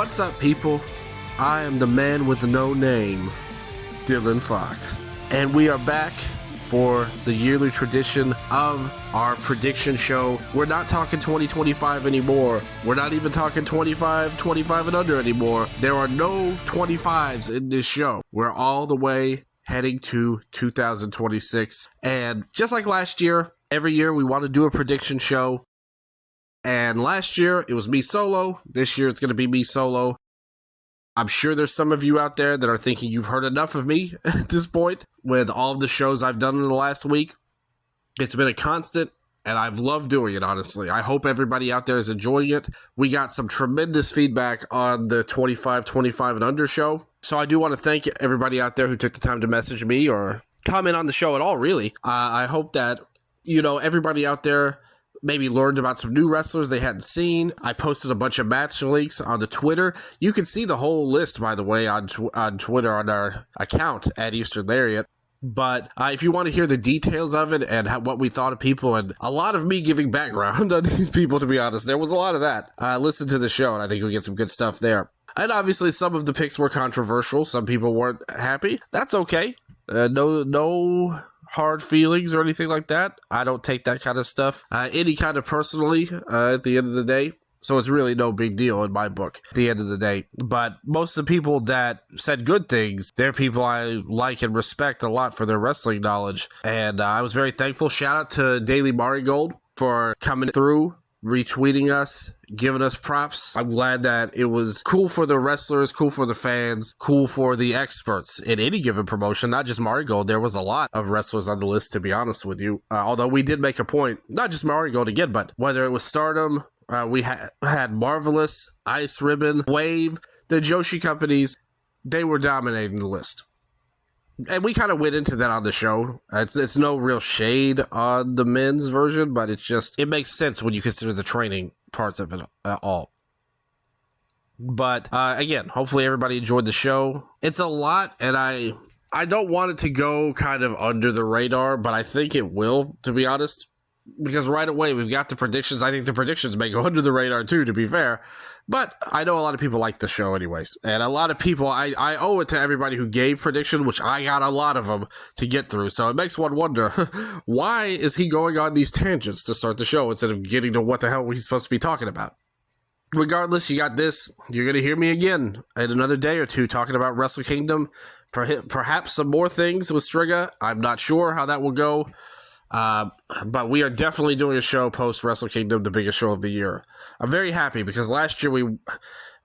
What's up, people? I am the man with no name, Dylan Fox, and we are back for the yearly tradition of our prediction show. We're not talking 2025 anymore. We're not even talking 25 and under anymore. There are no 25s in this show. We're all the way heading to 2026. And just like last year, every year we want to do a prediction show. And last year it was me solo. This year it's going to be me solo. I'm sure there's some of you out there that are thinking you've heard enough of me at this point with all of the shows I've done in the last week. It's been a constant, and I've loved doing it, honestly. I hope everybody out there is enjoying it. We got some tremendous feedback on the 25 and under show. So I do want to thank everybody out there who took the time to message me or comment on the show at all, really. I hope that, everybody out there maybe learned about some new wrestlers they hadn't seen. I posted a bunch of match links on the Twitter. You can see the whole list, by the way, on Twitter on our account at Eastern Lariat. But if you want to hear the details of it and what we thought of people, and a lot of me giving background on these people, to be honest, there was a lot of that. Listen to the show, and I think you'll get some good stuff there. And obviously, some of the picks were controversial. Some people weren't happy. That's okay. No hard feelings or anything like that. I don't take that kind of stuff any kind of personally at the end of the day. So it's really no big deal in my book at the end of the day. But most of the people that said good things, they're people I like and respect a lot for their wrestling knowledge. And I was very thankful. Shout out to Daily Marigold for coming through, retweeting us, giving us props. I'm glad that it was cool for the wrestlers, cool for the fans, cool for the experts in any given promotion, not just Marigold. There was a lot of wrestlers on the list, to be honest with you. Although we did make a point, not just Marigold again, but whether it was Stardom, we had Marvelous, Ice Ribbon, Wave, the Joshi companies, they were dominating the list. And we kind of went into that on the show. It's no real shade on the men's version, but it makes sense when you consider the training parts of it all. But again, hopefully everybody enjoyed the show. It's a lot, and I don't want it to go kind of under the radar, but I think it will, to be honest. Because right away, we've got the predictions. I think the predictions may go under the radar too, to be fair. But I know a lot of people like the show anyways. And a lot of people, I owe it to everybody who gave predictions, which I got a lot of them to get through. So it makes one wonder, why is he going on these tangents to start the show instead of getting to what the hell he's supposed to be talking about? Regardless, you got this. You're going to hear me again in another day or two talking about Wrestle Kingdom. Perhaps some more things with Striga. I'm not sure how that will go. But we are definitely doing a show post Wrestle Kingdom, the biggest show of the year. I'm very happy because last year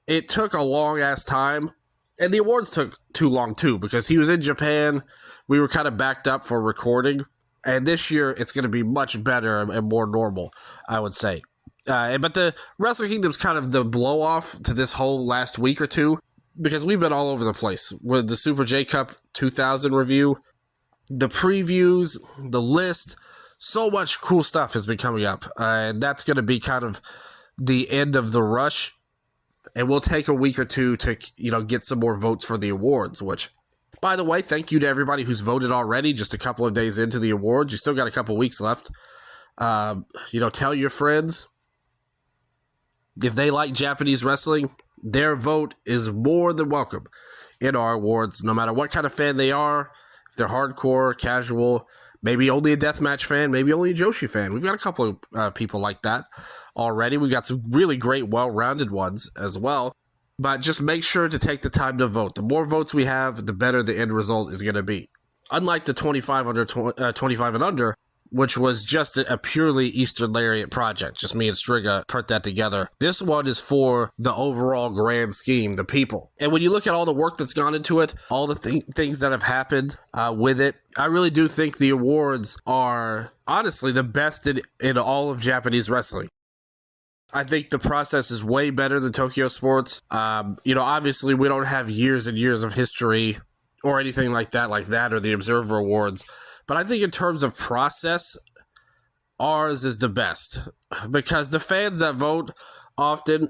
it took a long ass time, and the awards took too long too because he was in Japan. We were kind of backed up for recording, and this year it's going to be much better and more normal, I would say. But the Wrestle Kingdom's kind of the blow off to this whole last week or two because we've been all over the place with the Super J Cup 2000 review. The previews, the list, so much cool stuff has been coming up. And that's going to be kind of the end of the rush. And we'll take a week or two to, get some more votes for the awards, which, by the way, thank you to everybody who's voted already, just a couple of days into the awards. You still got a couple weeks left. Tell your friends. If they like Japanese wrestling, their vote is more than welcome in our awards, no matter what kind of fan they are. If they're hardcore, casual, maybe only a deathmatch fan, maybe only a Joshi fan. We've got a couple of people like that already. We've got some really great, well-rounded ones as well. But just make sure to take the time to vote. The more votes we have, the better the end result is going to be. Unlike the 25 and under, which was just a purely Eastern Lariat project. Just me and Striga put that together. This one is for the overall grand scheme, the people. And when you look at all the work that's gone into it, all the things that have happened with it, I really do think the awards are honestly the best in all of Japanese wrestling. I think the process is way better than Tokyo Sports. Obviously we don't have years and years of history or anything like that or the Observer Awards. But I think in terms of process, ours is the best. Because the fans that vote often,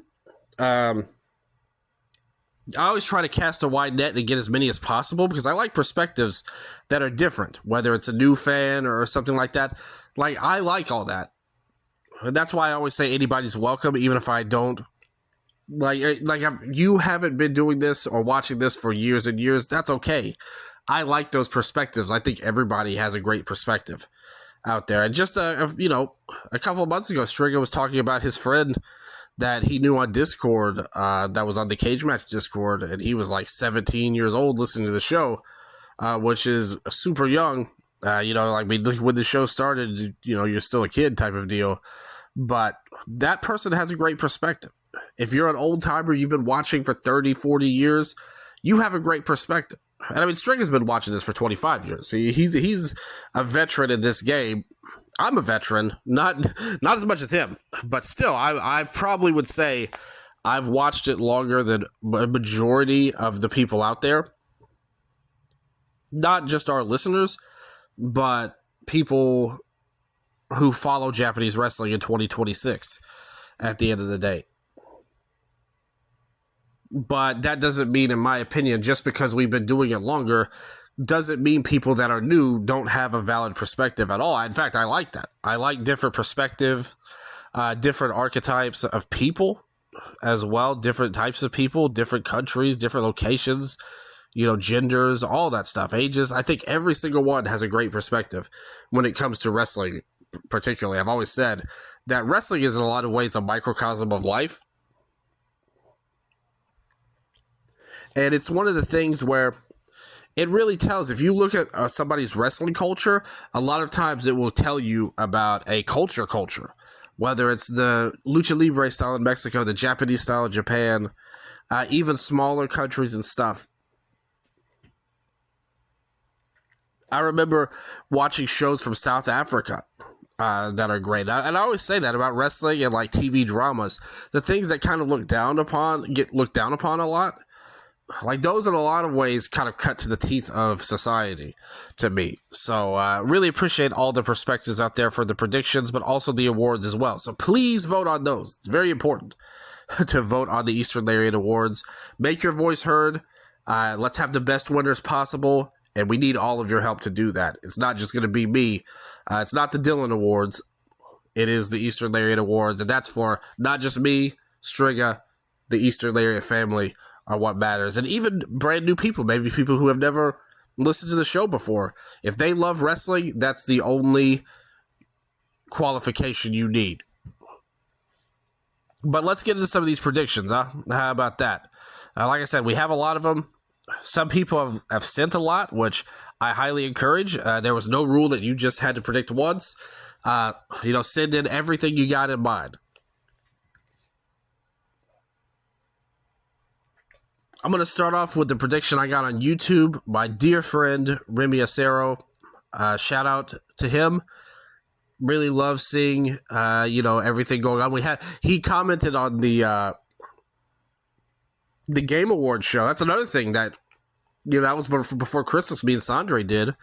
I always try to cast a wide net and get as many as possible because I like perspectives that are different, whether it's a new fan or something like that. I like all that. And that's why I always say anybody's welcome, even if I don't Like if you haven't been doing this or watching this for years and years, that's okay. I like those perspectives. I think everybody has a great perspective out there. And just a couple of months ago, Stringer was talking about his friend that he knew on Discord, that was on the Cage Match Discord, and he was like 17 years old listening to the show, which is super young. When the show started, you're still a kid type of deal. But that person has a great perspective. If you're an old timer, you've been watching for 30, 40 years, you have a great perspective. And I mean, Stringer's been watching this for 25 years. He's a veteran in this game. I'm a veteran, not as much as him, but still, I probably would say I've watched it longer than a majority of the people out there. Not just our listeners, but people who follow Japanese wrestling in 2026 at the end of the day. But that doesn't mean, in my opinion, just because we've been doing it longer, doesn't mean people that are new don't have a valid perspective at all. In fact, I like that. I like different perspective, different archetypes of people as well, different types of people, different countries, different locations, genders, all that stuff, ages. I think every single one has a great perspective when it comes to wrestling, particularly. I've always said that wrestling is in a lot of ways a microcosm of life. And it's one of the things where it really tells, if you look at somebody's wrestling culture, a lot of times it will tell you about a culture, whether it's the Lucha Libre style in Mexico, the Japanese style in Japan, even smaller countries and stuff. I remember watching shows from South Africa that are great. And I always say that about wrestling and like TV dramas. The things that kind of get looked down upon a lot, like those in a lot of ways kind of cut to the teeth of society to me. So really appreciate all the perspectives out there for the predictions, but also the awards as well. So please vote on those. It's very important to vote on the Eastern Lariat Awards. Make your voice heard. Let's have the best winners possible. And we need all of your help to do that. It's not just going to be me. It's not the Dylan Awards. It is the Eastern Lariat Awards. And that's for not just me, Striga, the Eastern Lariat family are what matters. And even brand new people, maybe people who have never listened to the show before. If they love wrestling, that's the only qualification you need. But let's get into some of these predictions, huh? How about that? Like I said, we have a lot of them. Some people have sent a lot, which I highly encourage. There was no rule that you just had to predict once. Send in everything you got in mind. I'm going to start off with the prediction I got on YouTube. My dear friend, Remy Acero. Shout out to him. Really love seeing, everything going on. He commented on the Game Awards show. That's another thing that, that was before Christmas, me and Sandre did.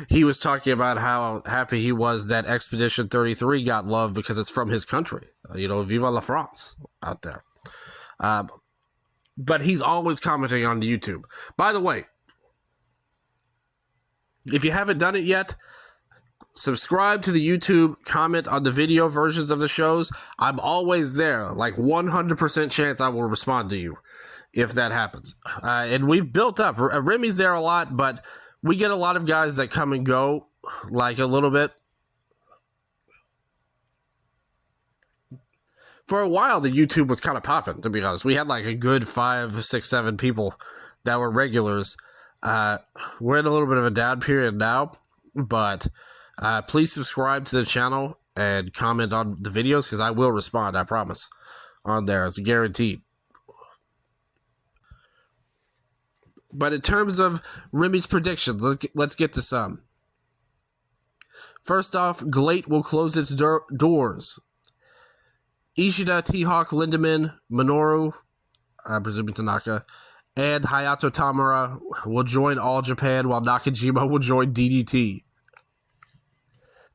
He was talking about how happy he was that Expedition 33 got love because it's from his country. Viva la France out there. But he's always commenting on YouTube. By the way, if you haven't done it yet, subscribe to the YouTube, comment on the video versions of the shows. I'm always there. Like 100% chance I will respond to you if that happens. And we've built up. Remy's there a lot, but we get a lot of guys that come and go, like a little bit. For a while, the YouTube was kind of popping, to be honest. We had like a good 5, 6, 7 people that were regulars. We're in a little bit of a down period now, but please subscribe to the channel and comment on the videos because I will respond, I promise, on there. It's guaranteed. But in terms of Remy's predictions, let's get to some. First off, Glate will close its doors. Ishida, T-Hawk, Lindemann, Minoru, presuming Tanaka, and Hayato Tamura will join All Japan while Nakajima will join DDT.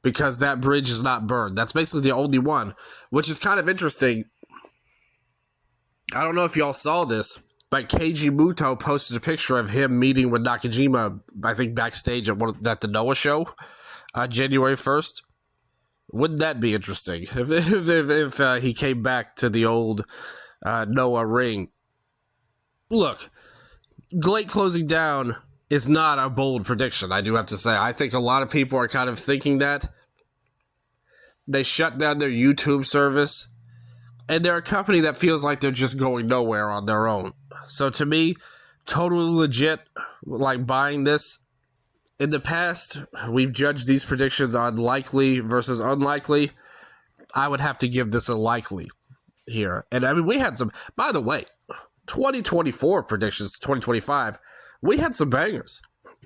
Because that bridge is not burned. That's basically the only one, which is kind of interesting. I don't know if y'all saw this, but Keiji Muto posted a picture of him meeting with Nakajima, I think backstage at the Noah show, January 1st. Wouldn't that be interesting if he came back to the old Noah ring. Look, Glate closing down is not a bold prediction, I do have to say. I think a lot of people are kind of thinking that. They shut down their YouTube service, and they're a company that feels like they're just going nowhere on their own. So to me, totally legit, like buying this. In the past, we've judged these predictions on likely versus unlikely. I would have to give this a likely here. And I mean, we had some, by the way, 2024 predictions, 2025, we had some bangers,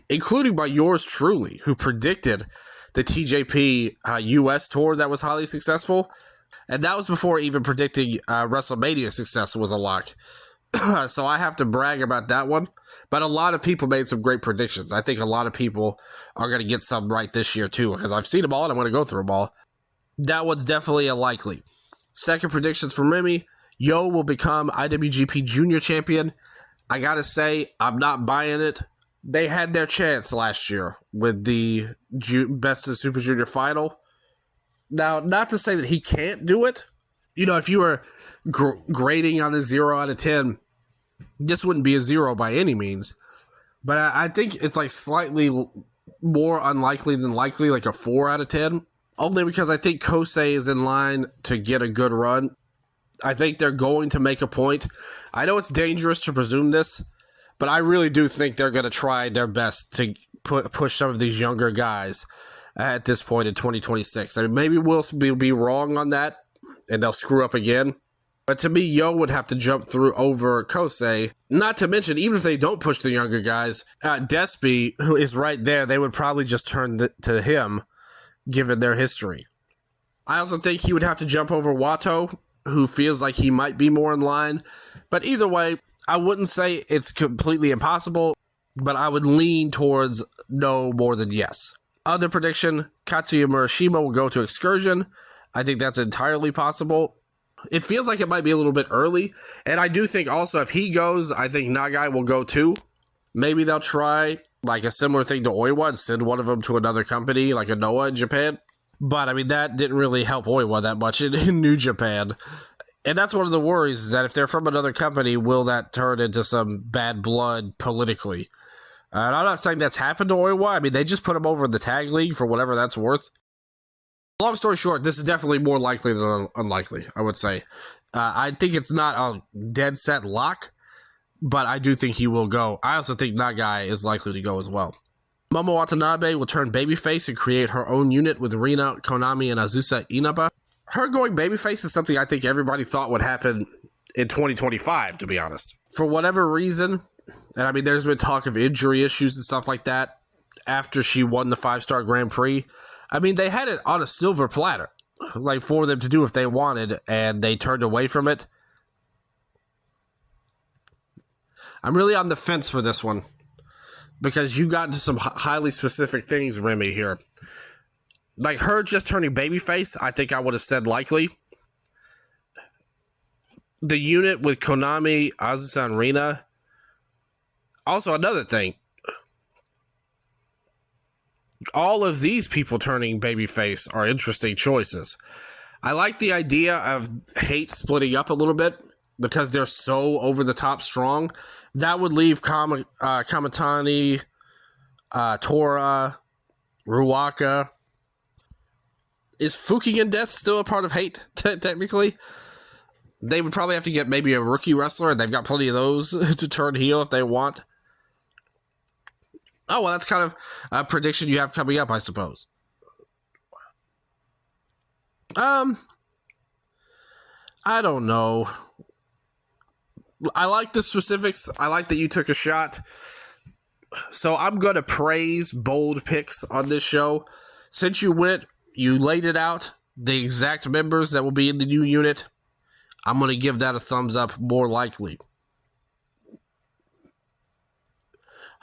including by yours truly, who predicted the TJP US tour that was highly successful. And that was before even predicting WrestleMania success was a lock. So I have to brag about that one. But a lot of people made some great predictions. I think a lot of people are going to get some right this year too, because I've seen them all and I'm going to go through them all. That one's definitely a likely. Second predictions from Remy. Yo will become IWGP Junior Champion. I got to say, I'm not buying it. They had their chance last year with the Best of Super Junior final. Now, not to say that he can't do it. You know, if you were grading on a 0 out of 10, this wouldn't be a 0 by any means. But I think it's like slightly more unlikely than likely, like a 4 out of 10. Only because I think Kosei is in line to get a good run. I think they're going to make a point. I know it's dangerous to presume this, but I really do think they're going to try their best to push some of these younger guys at this point in 2026. I mean, maybe we'll be wrong on that, and they'll screw up again. But to me, Yo would have to jump through over Kosei. Not to mention, even if they don't push the younger guys, Despy, who is right there, they would probably just turn to him, given their history. I also think he would have to jump over Watto, who feels like he might be more in line. But either way, I wouldn't say it's completely impossible, but I would lean towards no more than yes. Other prediction, Katsuya Murashima will go to Excursion. I think that's entirely possible. It feels like it might be a little bit early, and I do think also if he goes, I think Nagai will go too. Maybe they'll try like a similar thing to Oiwa and send one of them to another company, like a Noah in Japan. But I mean, that didn't really help Oiwa that much in New Japan. And that's one of the worries, is that if they're from another company, will that turn into some bad blood politically? And I'm not saying that's happened to Oiwa. I mean, they just put him over in the tag league for whatever that's worth. Long story short, this is definitely more likely than unlikely, I would say. I think it's not a dead set lock, but I do think he will go. I also think Nagai is likely to go as well. Momo Watanabe will turn babyface and create her own unit with Rina, Konami, and Azusa Inaba. Her going babyface is something I think everybody thought would happen in 2025, to be honest. For whatever reason, and I mean, there's been talk of injury issues and stuff like that after she won the 5-star Grand Prix. I mean, they had it on a silver platter, like for them to do if they wanted, and they turned away from it. I'm really on the fence for this one, because you got into some highly specific things, Remy, here. Like her just turning babyface, I think I would have said likely. The unit with Konami, Azusa, and Rina. Also, another thing. All of these people turning babyface are interesting choices. I like the idea of Hate splitting up a little bit because they're so over-the-top strong. That would leave Kamitani, Tora, Ruaka. Is Fukigen Death still a part of Hate, technically? They would probably have to get maybe a rookie wrestler, and they've got plenty of those to turn heel if they want. Oh, well, that's kind of a prediction you have coming up, I suppose. I don't know. I like the specifics. I like that you took a shot. So I'm going to praise bold picks on this show. Since you laid it out, the exact members that will be in the new unit, I'm going to give that a thumbs up, more likely.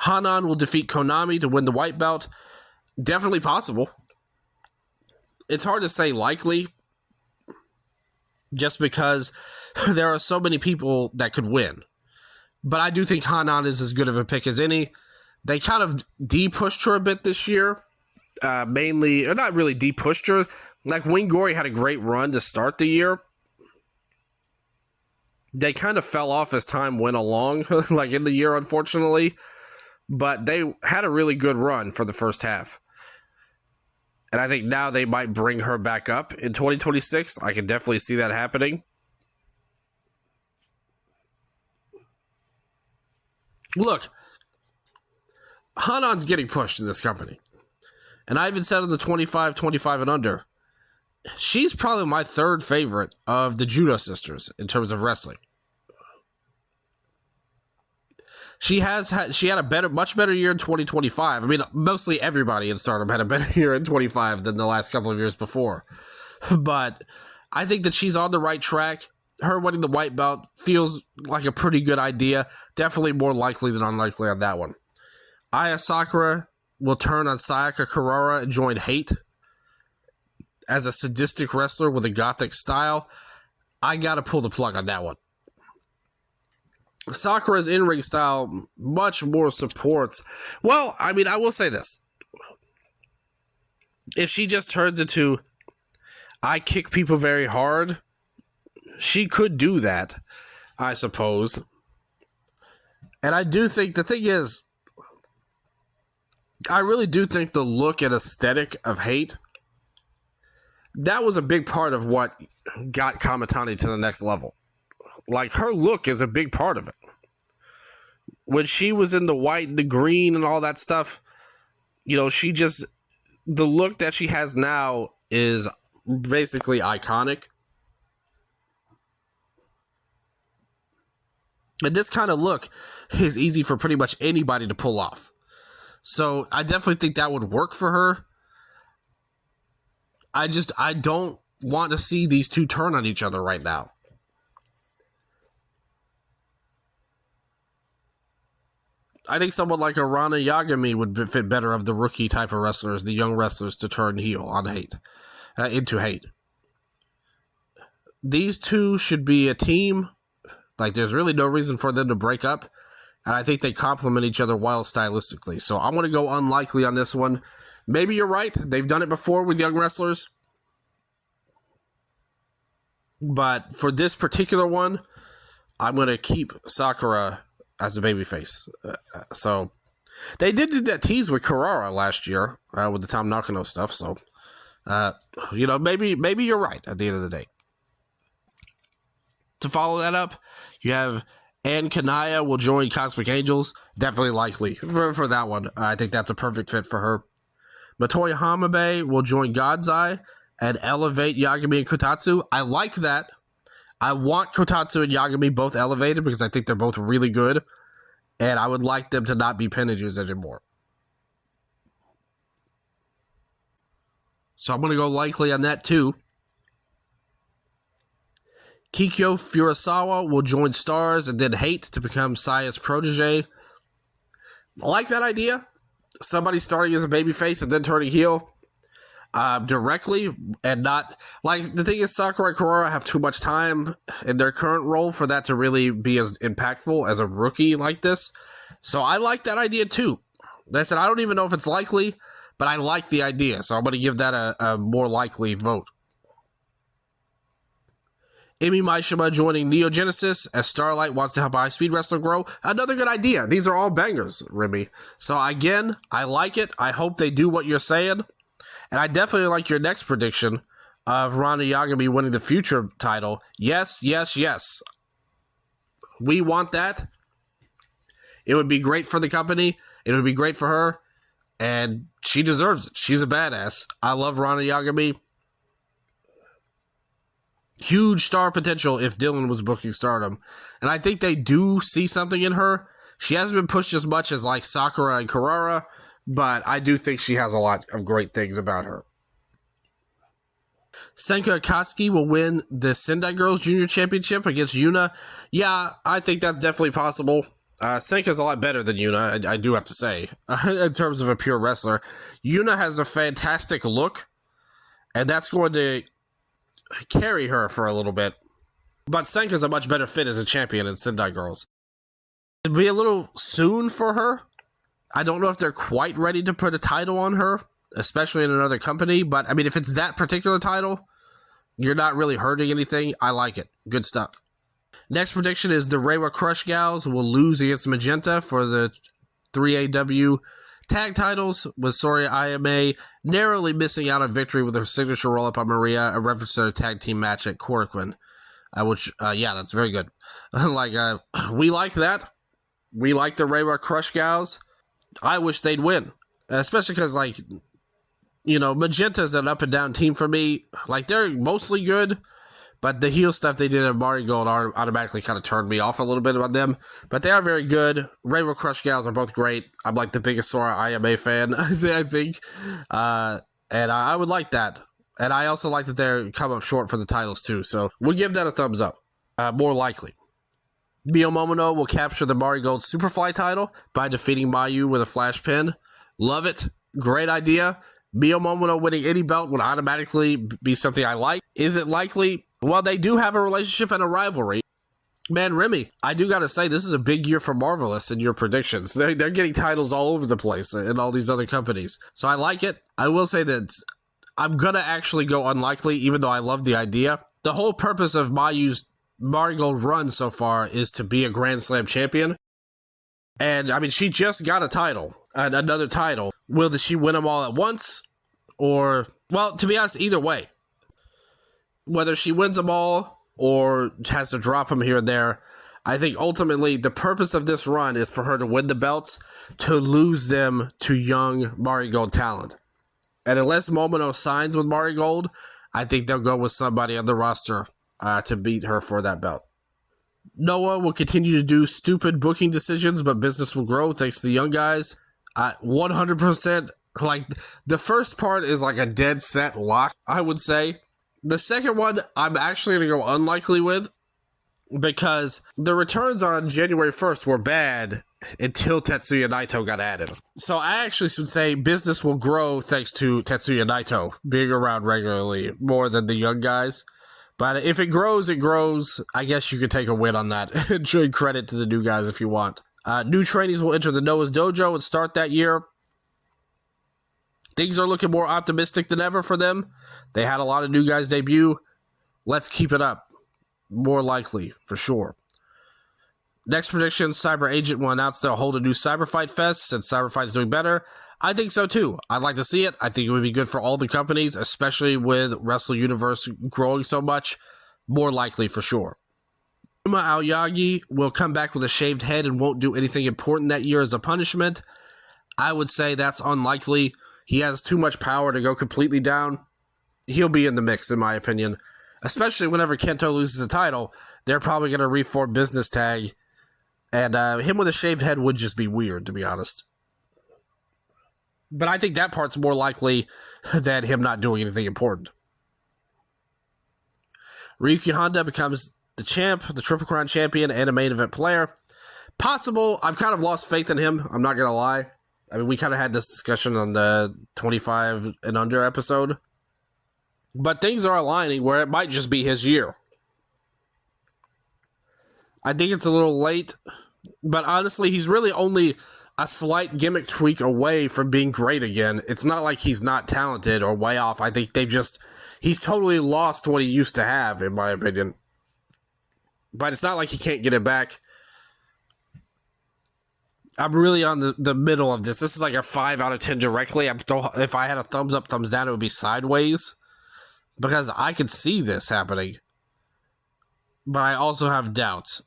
Hanan will defeat Konami to win the white belt. Definitely possible. It's hard to say likely, just because there are so many people that could win. But I do think Hanan is as good of a pick as any. They kind of de-pushed her a bit this year. Mainly, or not really de-pushed her. Like, Wingori had a great run to start the year. They kind of fell off as time went along, like in the year, unfortunately. But they had a really good run for the first half. And I think now they might bring her back up in 2026. I can definitely see that happening. Look, Hanan's getting pushed in this company. And I even said on the 25 and under, she's probably my third favorite of the Judo sisters in terms of wrestling. She had a much better year in 2025. I mean, mostly everybody in Stardom had a better year in 25 than the last couple of years before. But I think that she's on the right track. Her winning the white belt feels like a pretty good idea. Definitely more likely than unlikely on that one. Aya Sakura will turn on Sayaka Kurara and join Hate as a sadistic wrestler with a gothic style. I gotta pull the plug on that one. Sakura's in-ring style much more supports. Well, I mean, I will say this. If she just turns into, I kick people very hard, she could do that, I suppose. And I do think, the thing is, I really do think the look and aesthetic of Hate, that was a big part of what got Kamitani to the next level. Like, her look is a big part of it. When she was in the white and the green and all that stuff, you know, the look that she has now is basically iconic. And this kind of look is easy for pretty much anybody to pull off. So I definitely think that would work for her. I don't want to see these two turn on each other right now. I think someone like a Rana Yagami would fit better of the rookie type of wrestlers, the young wrestlers to turn heel on Hate, into Hate. These two should be a team. Like, there's really no reason for them to break up. And I think they complement each other well stylistically. So I'm going to go unlikely on this one. Maybe you're right. They've done it before with young wrestlers. But for this particular one, I'm going to keep Sakura as a babyface. So they did do that tease with Carrara last year with the Tom Nakano stuff. So, maybe you're right at the end of the day. To follow that up, you have Ann Kanaya will join Cosmic Angels. Definitely likely for that one. I think that's a perfect fit for her. Matoya Hamabe will join God's Eye and elevate Yagami and Kotatsu. I like that. I want Kotatsu and Yagami both elevated because I think they're both really good. And I would like them to not be appendages anymore. So I'm going to go likely on that too. Kikyo Furusawa will join Stars and then Hate to become Saya's protege. I like that idea. Somebody starting as a babyface and then turning heel directly and not... Like, the thing is, Sakura and Kurara have too much time in their current role for that to really be as impactful as a rookie like this. So I like that idea too. Like I said, I don't even know if it's likely, but I like the idea. So I'm going to give that a more likely vote. Emi Maishima joining Neo Genesis as Starlight wants to help a high-speed wrestler grow. Another good idea. These are all bangers, Remy. So again, I like it. I hope they do what you're saying. And I definitely like your next prediction of Rana Yagami winning the future title. Yes, yes, yes. We want that. It would be great for the company. It would be great for her. And she deserves it. She's a badass. I love Rana Yagami. Huge star potential if Dylan was booking Stardom. And I think they do see something in her. She hasn't been pushed as much as like Sakura and Carrara, but I do think she has a lot of great things about her. Senka Akatsuki will win the Sendai Girls Junior Championship against Yuna. Yeah, I think that's definitely possible. Senka's a lot better than Yuna, I do have to say, in terms of a pure wrestler. Yuna has a fantastic look, and that's going to carry her for a little bit. But Senka's a much better fit as a champion in Sendai Girls. It'd be a little soon for her. I don't know if they're quite ready to put a title on her, especially in another company. But, I mean, if it's that particular title, you're not really hurting anything. I like it. Good stuff. Next prediction is the Reiwa Crush Gals will lose against Magenta for the 3AW tag titles, with Soria IMA narrowly missing out on victory with her signature roll-up on Maria, a reference to their tag team match at Korakuen. Yeah, that's very good. We like that. We like the Reiwa Crush Gals. I wish they'd win, especially because, Magenta's an up-and-down team for me. They're mostly good, but the heel stuff they did at Marigold automatically kind of turned me off a little bit about them. But they are very good. Reiwa Crush Gals are both great. I'm the biggest Sora IMA fan, I think. And I would like that. And I also like that they're come up short for the titles, too. So we'll give that a thumbs up. More likely. Mio Momono will capture the Marigold Superfly title by defeating Mayu with a flash pin. Love it. Great idea. Mio Momono winning any belt would automatically be something I like. Is it likely? Well, they do have a relationship and a rivalry. Man, Remy, I do got to say, this is a big year for Marvelous in your predictions. They're getting titles all over the place in all these other companies. So I like it. I will say that I'm going to actually go unlikely, even though I love the idea. The whole purpose of Mayu's Marigold run so far is to be a Grand Slam champion. And, she just got a title, another title. Will she win them all at once? Or, well, to be honest, either way. Whether she wins them all or has to drop them here and there, I think ultimately the purpose of this run is for her to win the belts, to lose them to young Marigold talent. And unless Momono signs with Marigold, I think they'll go with somebody on the roster to beat her for that belt. Noah will continue to do stupid booking decisions, but business will grow thanks to the young guys. 100%. The first part is a dead set lock, I would say. The second one, I'm actually going to go unlikely with, because the returns on January 1st were bad until Tetsuya Naito got added. So I actually should say business will grow thanks to Tetsuya Naito being around regularly more than the young guys. But if it grows, it grows. I guess you could take a win on that and trade credit to the new guys if you want. New trainees will enter the Noah's Dojo and start that year. Things are looking more optimistic than ever for them. They had a lot of new guys debut. Let's keep it up. More likely, for sure. Next prediction, Cyber Agent will announce they'll hold a new Cyber Fight Fest since Cyber Fight is doing better. I think so too. I'd like to see it. I think it would be good for all the companies, especially with Wrestle Universe growing so much. More likely, for sure. Yuma Aoyagi will come back with a shaved head and won't do anything important that year as a punishment. I would say that's unlikely. He has too much power to go completely down. He'll be in the mix, in my opinion. Especially whenever Kento loses the title, they're probably going to reform Business Tag. And him with a shaved head would just be weird, to be honest. But I think that part's more likely than him not doing anything important. Ryuki Honda becomes the champ, the Triple Crown champion, and a main event player. Possible. I've kind of lost faith in him. I'm not going to lie. We kind of had this discussion on the 25 and under episode. But things are aligning where it might just be his year. I think it's a little late. But honestly, he's really only a slight gimmick tweak away from being great again. It's not like he's not talented or way off. I think he's totally lost what he used to have, in my opinion. But it's not like he can't get it back. I'm really on the middle of this. This is like a 5 out of 10 directly. If I had a thumbs up, thumbs down, it would be sideways. Because I could see this happening. But I also have doubts.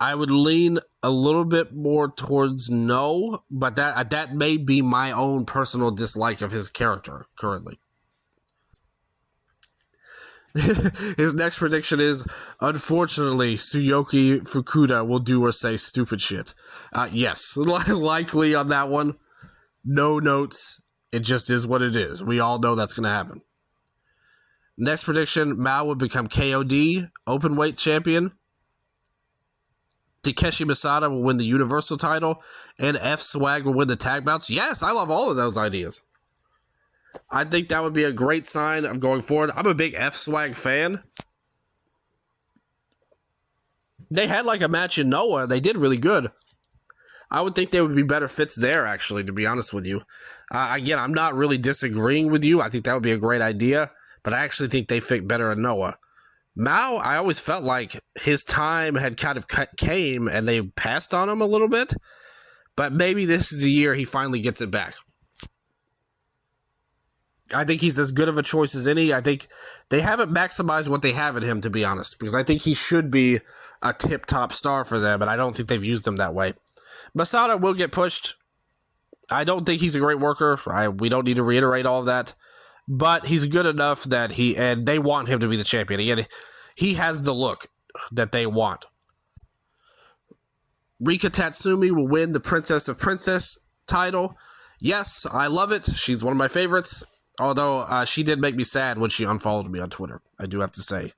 I would lean a little bit more towards no, but that may be my own personal dislike of his character currently. His next prediction is, unfortunately, Tsuyoki Fukuda will do or say stupid shit. Yes, likely on that one. No notes. It just is what it is. We all know that's going to happen. Next prediction, Mao will become KOD, openweight champion. Takeshi Masada will win the Universal title, and F-Swag will win the tag belts. Yes, I love all of those ideas. I think that would be a great sign of going forward. I'm a big F-Swag fan. They had like a match in Noah. They did really good. I would think they would be better fits there, actually, to be honest with you. Again, I'm not really disagreeing with you. I think that would be a great idea, but I actually think they fit better in Noah. Mao, I always felt like his time had kind of came and they passed on him a little bit, but maybe this is the year he finally gets it back. I think he's as good of a choice as any. I think they haven't maximized what they have in him, to be honest, because I think he should be a tip-top star for them, and I don't think they've used him that way. Masada will get pushed. I don't think he's a great worker. We don't need to reiterate all of that, but he's good enough that and they want him to be the champion. Again, he has the look that they want. Rika Tatsumi will win the Princess of Princess title. Yes, I love it. She's one of my favorites. Although she did make me sad when she unfollowed me on Twitter, I do have to say.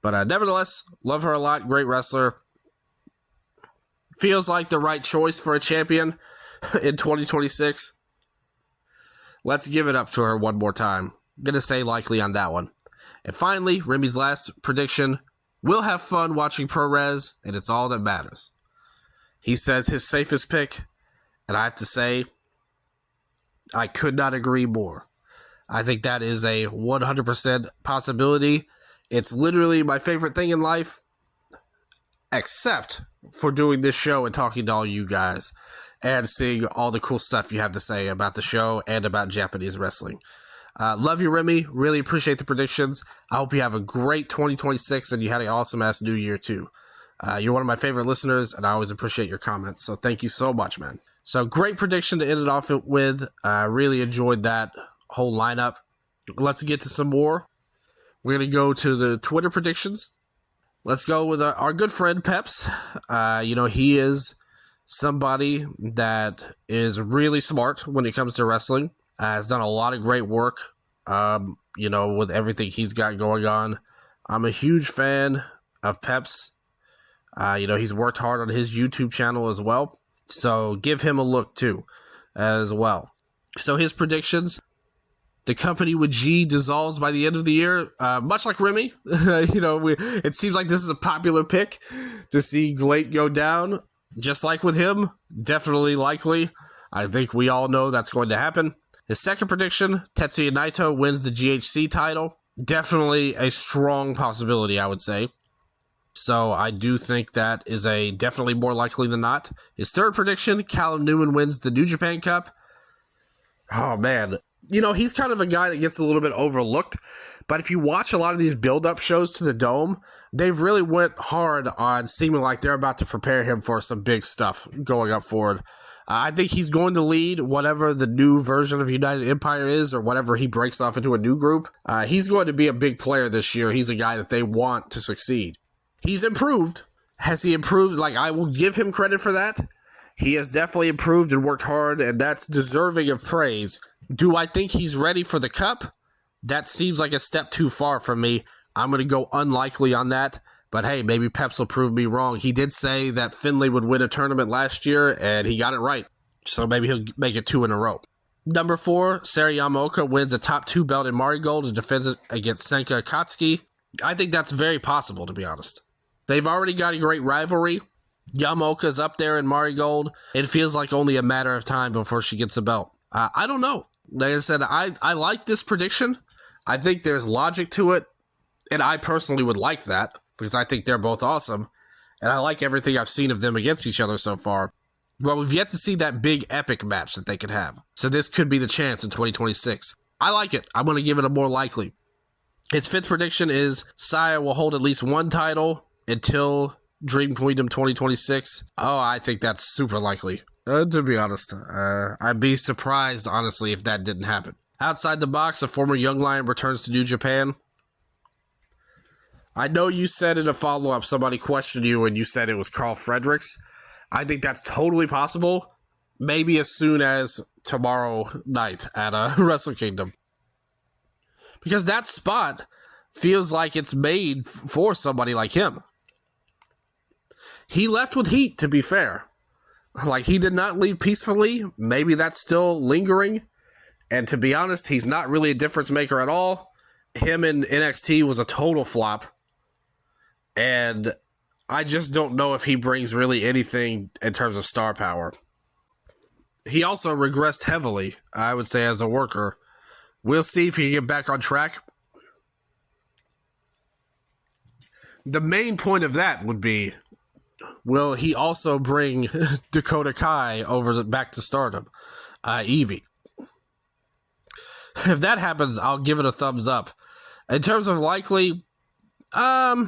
But nevertheless, love her a lot. Great wrestler. Feels like the right choice for a champion in 2026. Let's give it up to her one more time. I'm going to say likely on that one. And finally, Remy's last prediction. We'll have fun watching ProRes, and it's all that matters. He says his safest pick, and I have to say, I could not agree more. I think that is a 100% possibility. It's literally my favorite thing in life, except for doing this show and talking to all you guys and seeing all the cool stuff you have to say about the show and about Japanese wrestling. Love you, Remy. Really appreciate the predictions. I hope you have a great 2026 and you had an awesome-ass new year, too. You're one of my favorite listeners, and I always appreciate your comments, so thank you so much, man. So great prediction to end it off with. Really enjoyed that whole lineup. Let's get to some more. We're going to go to the Twitter predictions. Let's go with our good friend Peps. He is somebody that is really smart when it comes to wrestling. Has done a lot of great work, with everything he's got going on. I'm a huge fan of Peps. He's worked hard on his YouTube channel as well. So give him a look too, as well. So his predictions: the company with G dissolves by the end of the year, much like Remy. It seems like this is a popular pick to see Glate go down. Just like with him, definitely likely. I think we all know that's going to happen. His second prediction: Tetsuya Naito wins the GHC title. Definitely a strong possibility, I would say. So I do think that is definitely more likely than not. His third prediction: Callum Newman wins the New Japan Cup. Oh, man. He's kind of a guy that gets a little bit overlooked. But if you watch a lot of these build-up shows to the Dome, they've really went hard on seeming like they're about to prepare him for some big stuff going up forward. I think he's going to lead whatever the new version of United Empire is, or whatever he breaks off into a new group. He's going to be a big player this year. He's a guy that they want to succeed. He's improved. Has he improved? I will give him credit for that. He has definitely improved and worked hard, and that's deserving of praise. Do I think he's ready for the cup? That seems like a step too far from me. I'm going to go unlikely on that. But hey, maybe Peps will prove me wrong. He did say that Finlay would win a tournament last year, and he got it right. So maybe he'll make it 2 in a row. Number 4, Sari Yamaoka wins a top 2 belt in Marigold and defends it against Senka Akatsuki. I think that's very possible, to be honest. They've already got a great rivalry. Yamaoka's up there in Marigold. It feels like only a matter of time before she gets a belt. I don't know. Like I said, I like this prediction. I think there's logic to it, and I personally would like that, because I think they're both awesome, and I like everything I've seen of them against each other so far. But we've yet to see that big epic match that they could have. So this could be the chance in 2026. I like it. I'm going to give it a more likely. His fifth prediction is Saya will hold at least one title until Dream Kingdom 2026. Oh, I think that's super likely. To be honest, I'd be surprised, honestly, if that didn't happen. Outside the box, a former Young Lion returns to New Japan. I know you said in a follow-up, somebody questioned you and you said it was Carl Fredericks. I think that's totally possible. Maybe as soon as tomorrow night at Wrestle Kingdom. Because that spot feels like it's made for somebody like him. He left with heat, to be fair. He did not leave peacefully. Maybe that's still lingering. And to be honest, he's not really a difference maker at all. Him in NXT was a total flop. And I just don't know if he brings really anything in terms of star power. He also regressed heavily, I would say, as a worker. We'll see if he can get back on track. the main point of that would be, will he also bring Dakota Kai back to Stardom? Evie. If that happens, I'll give it a thumbs up. In terms of likely, I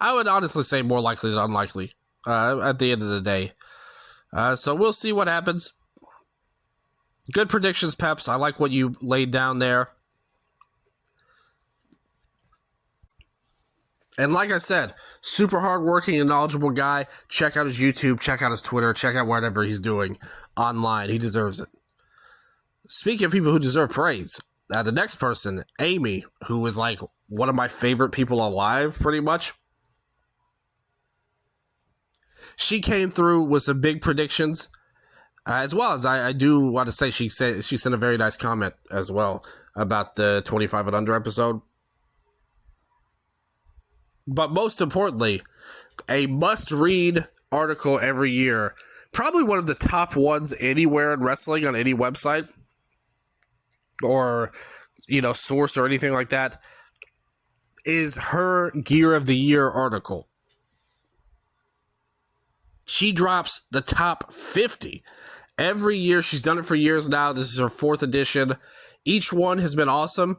would honestly say more likely than unlikely at the end of the day. So we'll see what happens. Good predictions, Peps. I like what you laid down there. And like I said, super hardworking and knowledgeable guy. Check out his YouTube, check out his Twitter, check out whatever he's doing online. He deserves it. Speaking of people who deserve praise, the next person, Amy, who is like one of my favorite people alive, pretty much. She came through with some big predictions, as well as I do want to say she sent a very nice comment as well about the 25 and under episode. But most importantly, a must-read article every year, probably one of the top ones anywhere in wrestling on any website or, source or anything like that, is her Gear of the Year article. She drops the top 50 every year. She's done it for years now. This is her 4th edition. Each one has been awesome,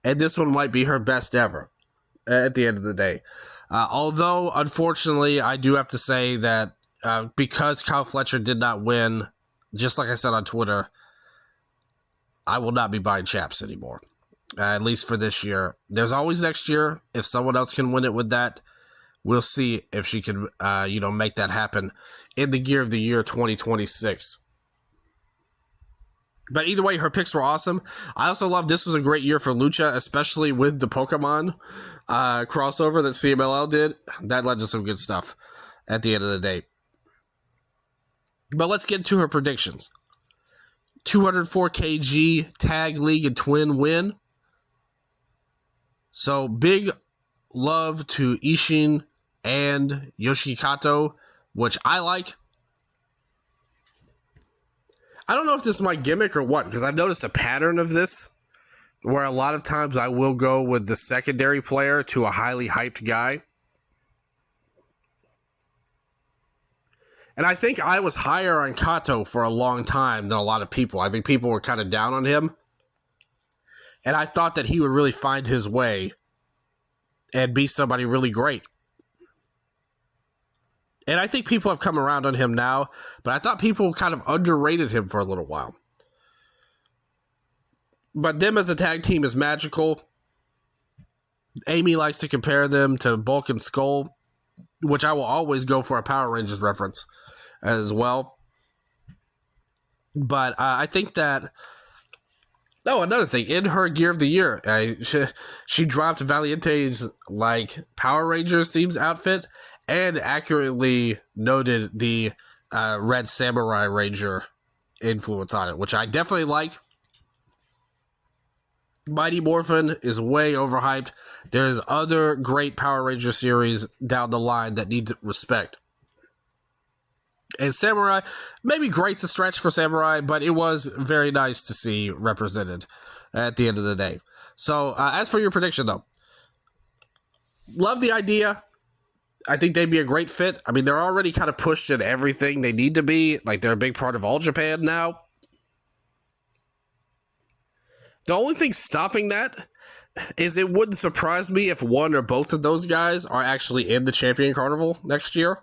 and this one might be her best ever at the end of the day. Although, unfortunately, I do have to say that because Kyle Fletcher did not win, just like I said on Twitter, I will not be buying chaps anymore, at least for this year. There's always next year. If someone else can win it with that, we'll see if she can, make that happen in the Gear of the Year 2026. But either way, her picks were awesome. I also love this was a great year for Lucha, especially with the Pokemon crossover that CMLL did. That led to some good stuff at the end of the day. But let's get to her predictions. 204 kg tag league and twin win. So big love to Ishin and Yoshiki Kato, which I like. I don't know if this is my gimmick or what, because I've noticed a pattern of this, where a lot of times I will go with the secondary player to a highly hyped guy. And I think I was higher on Kato for a long time than a lot of people. I think people were kind of down on him. And I thought that he would really find his way and be somebody really great. And I think people have come around on him now, but I thought people kind of underrated him for a little while. But them as a tag team is magical. Amy likes to compare them to Bulk and Skull, which I will always go for a Power Rangers reference as well. But I think that... Oh, another thing. In her Gear of the Year, she dropped Valiente's Power Rangers themed outfit and accurately noted the Red Samurai Ranger influence on it, which I definitely like. Mighty Morphin is way overhyped. There's other great Power Ranger series down the line that need respect. And Samurai, maybe great's a stretch for Samurai, but it was very nice to see represented at the end of the day. So, as for your prediction, though, love the idea. I think they'd be a great fit. I mean, they're already kind of pushed in everything they need to be. They're a big part of All Japan now. The only thing stopping that is it wouldn't surprise me if one or both of those guys are actually in the Champion Carnival next year.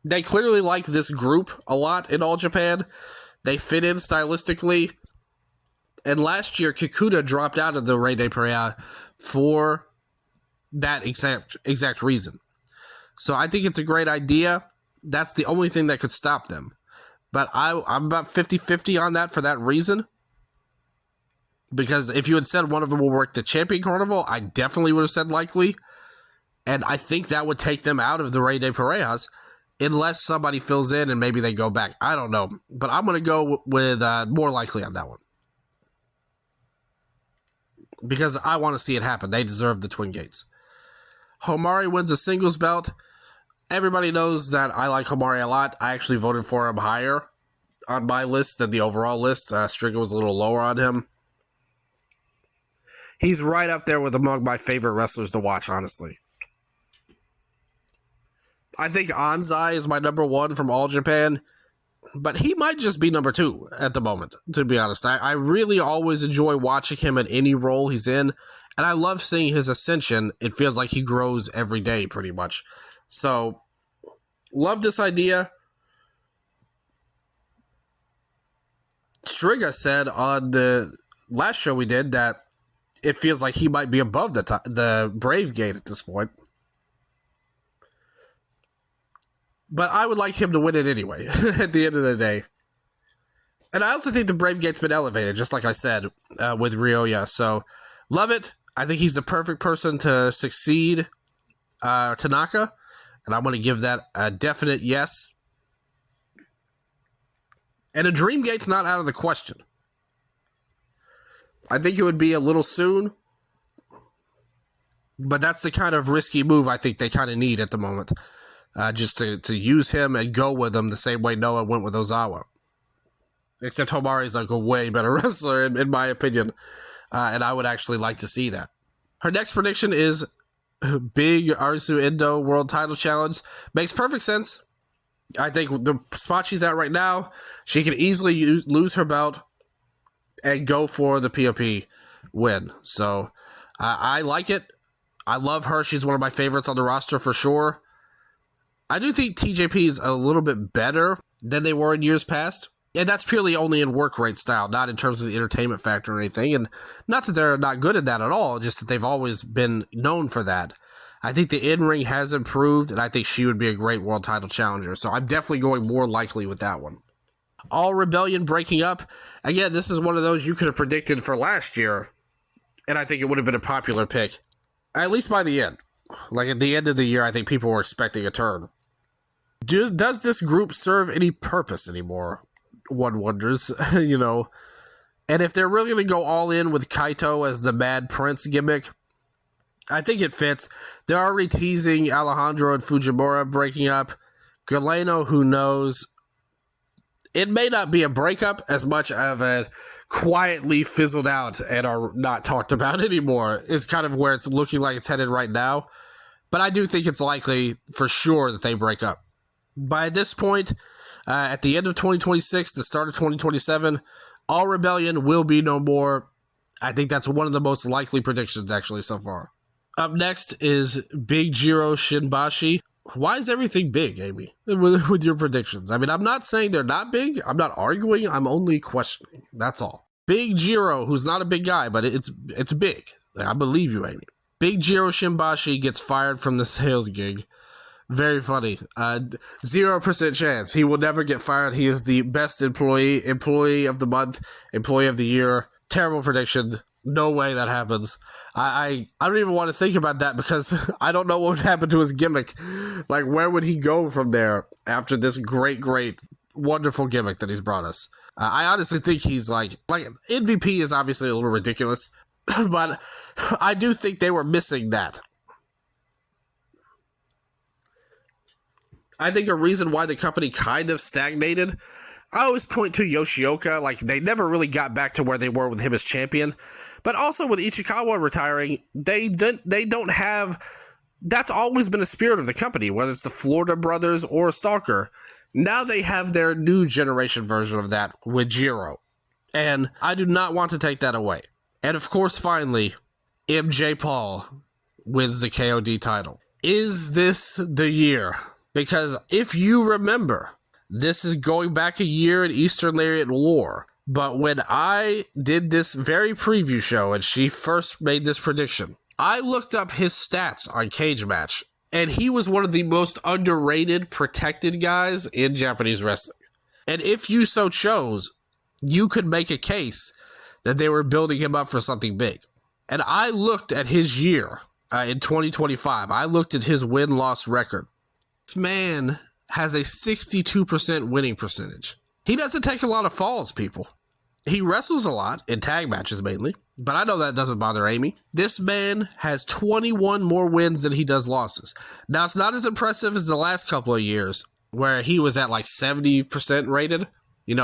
They clearly like this group a lot in All Japan. They fit in stylistically. And last year, Kikuta dropped out of the Rey de Perea for that exact reason. So I think it's a great idea. That's the only thing that could stop them. But I'm about 50-50 on that for that reason. Because if you had said one of them will work the Champion Carnival, I definitely would have said likely. And I think that would take them out of the Rey de Parejas unless somebody fills in and maybe they go back. I don't know. But I'm going to go with more likely on that one. Because I want to see it happen. They deserve the Twin Gates. Homari wins a singles belt. Everybody knows that I like Homari a lot. I actually voted for him higher on my list than the overall list. Striga was a little lower on him. He's right up there with among my favorite wrestlers to watch, honestly. I think Anzai is my number one from All Japan, but he might just be number two at the moment, to be honest. I really always enjoy watching him in any role he's in, and I love seeing his ascension. It feels like he grows every day, pretty much. So, love this idea. Striga said on the last show we did that it feels like he might be above the Brave Gate at this point. But I would like him to win it anyway, at the end of the day. And I also think the Brave Gate's been elevated, just like I said, with Ryoya. So, love it. I think he's the perfect person to succeed Tanaka. And I'm going to give that a definite yes. And a Dream Gate's not out of the question. I think it would be a little soon. But that's the kind of risky move I think they kind of need at the moment. Just to use him and go with him the same way Noah went with Ozawa. Except Homari's like a way better wrestler, in my opinion. And I would actually like to see that. Her next prediction is big Arisu Endo World Title Challenge. Makes perfect sense. I think the spot she's at right now, she can easily lose her belt and go for the POP win. So, I like it. I love her. She's one of my favorites on the roster for sure. I do think TJP is a little bit better than they were in years past. And that's purely only in work rate style, not in terms of the entertainment factor or anything. And not that they're not good at that at all, just that they've always been known for that. I think the in-ring has improved, and I think she would be a great world title challenger. So I'm definitely going more likely with that one. All Rebellion breaking up. Again, this is one of those you could have predicted for last year, and I think it would have been a popular pick, at least by the end. Like at the end of the year, I think people were expecting a turn. Does this group serve any purpose anymore? One wonders, you know. And if they're really going to go all in with Kaito as the Mad Prince gimmick, I think it fits. They're already teasing Alejandro and Fujimura breaking up. Galeno, who knows? It may not be a breakup as much of a quietly fizzled out and are not talked about anymore. It's kind of where it's looking like it's headed right now. But I do think it's likely for sure that they break up. By this point, at the end of 2026, the start of 2027, All Rebellion will be no more. I think that's one of the most likely predictions, actually, so far. Up next is Big Jiro Shinbashi. Why is everything big, Amy, with your predictions? I mean, I'm not saying they're not big. I'm not arguing. I'm only questioning. That's all. Big Jiro, who's not a big guy, but it's big. I believe you, Amy. Big Jiro Shinbashi gets fired from the sales gig. Very funny. 0% chance. He will never get fired. He is the best employee of the month, employee of the year. Terrible prediction. No way that happens. I don't even want to think about that because I don't know what would happen to his gimmick. Like, where would he go from there after this great, wonderful gimmick that he's brought us? I honestly think he's like MVP is obviously a little ridiculous, but I do think they were missing that. I think a reason why the company kind of stagnated, I always point to Yoshioka, like they never really got back to where they were with him as champion. But also with Ichikawa retiring, they don't have, that's always been a spirit of the company, whether it's the Florida Brothers or Stalker. Now they have their new generation version of that with Jiro. And I do not want to take that away. And of course, finally, MJ Paul wins the KOD title. Is this the year? Because if you remember, this is going back a year in Eastern Lariat lore. But when I did this very preview show and she first made this prediction, I looked up his stats on Cage Match. And he was one of the most underrated, protected guys in Japanese wrestling. And if you so chose, you could make a case that they were building him up for something big. And I looked at his year in 2025. I looked at his win-loss record. This man has a 62% winning percentage. He doesn't take a lot of falls, people. He wrestles a lot, in tag matches mainly, but I know that doesn't bother Amy. This man has 21 more wins than he does losses. Now, it's not as impressive as the last couple of years, where he was at like 70% rated.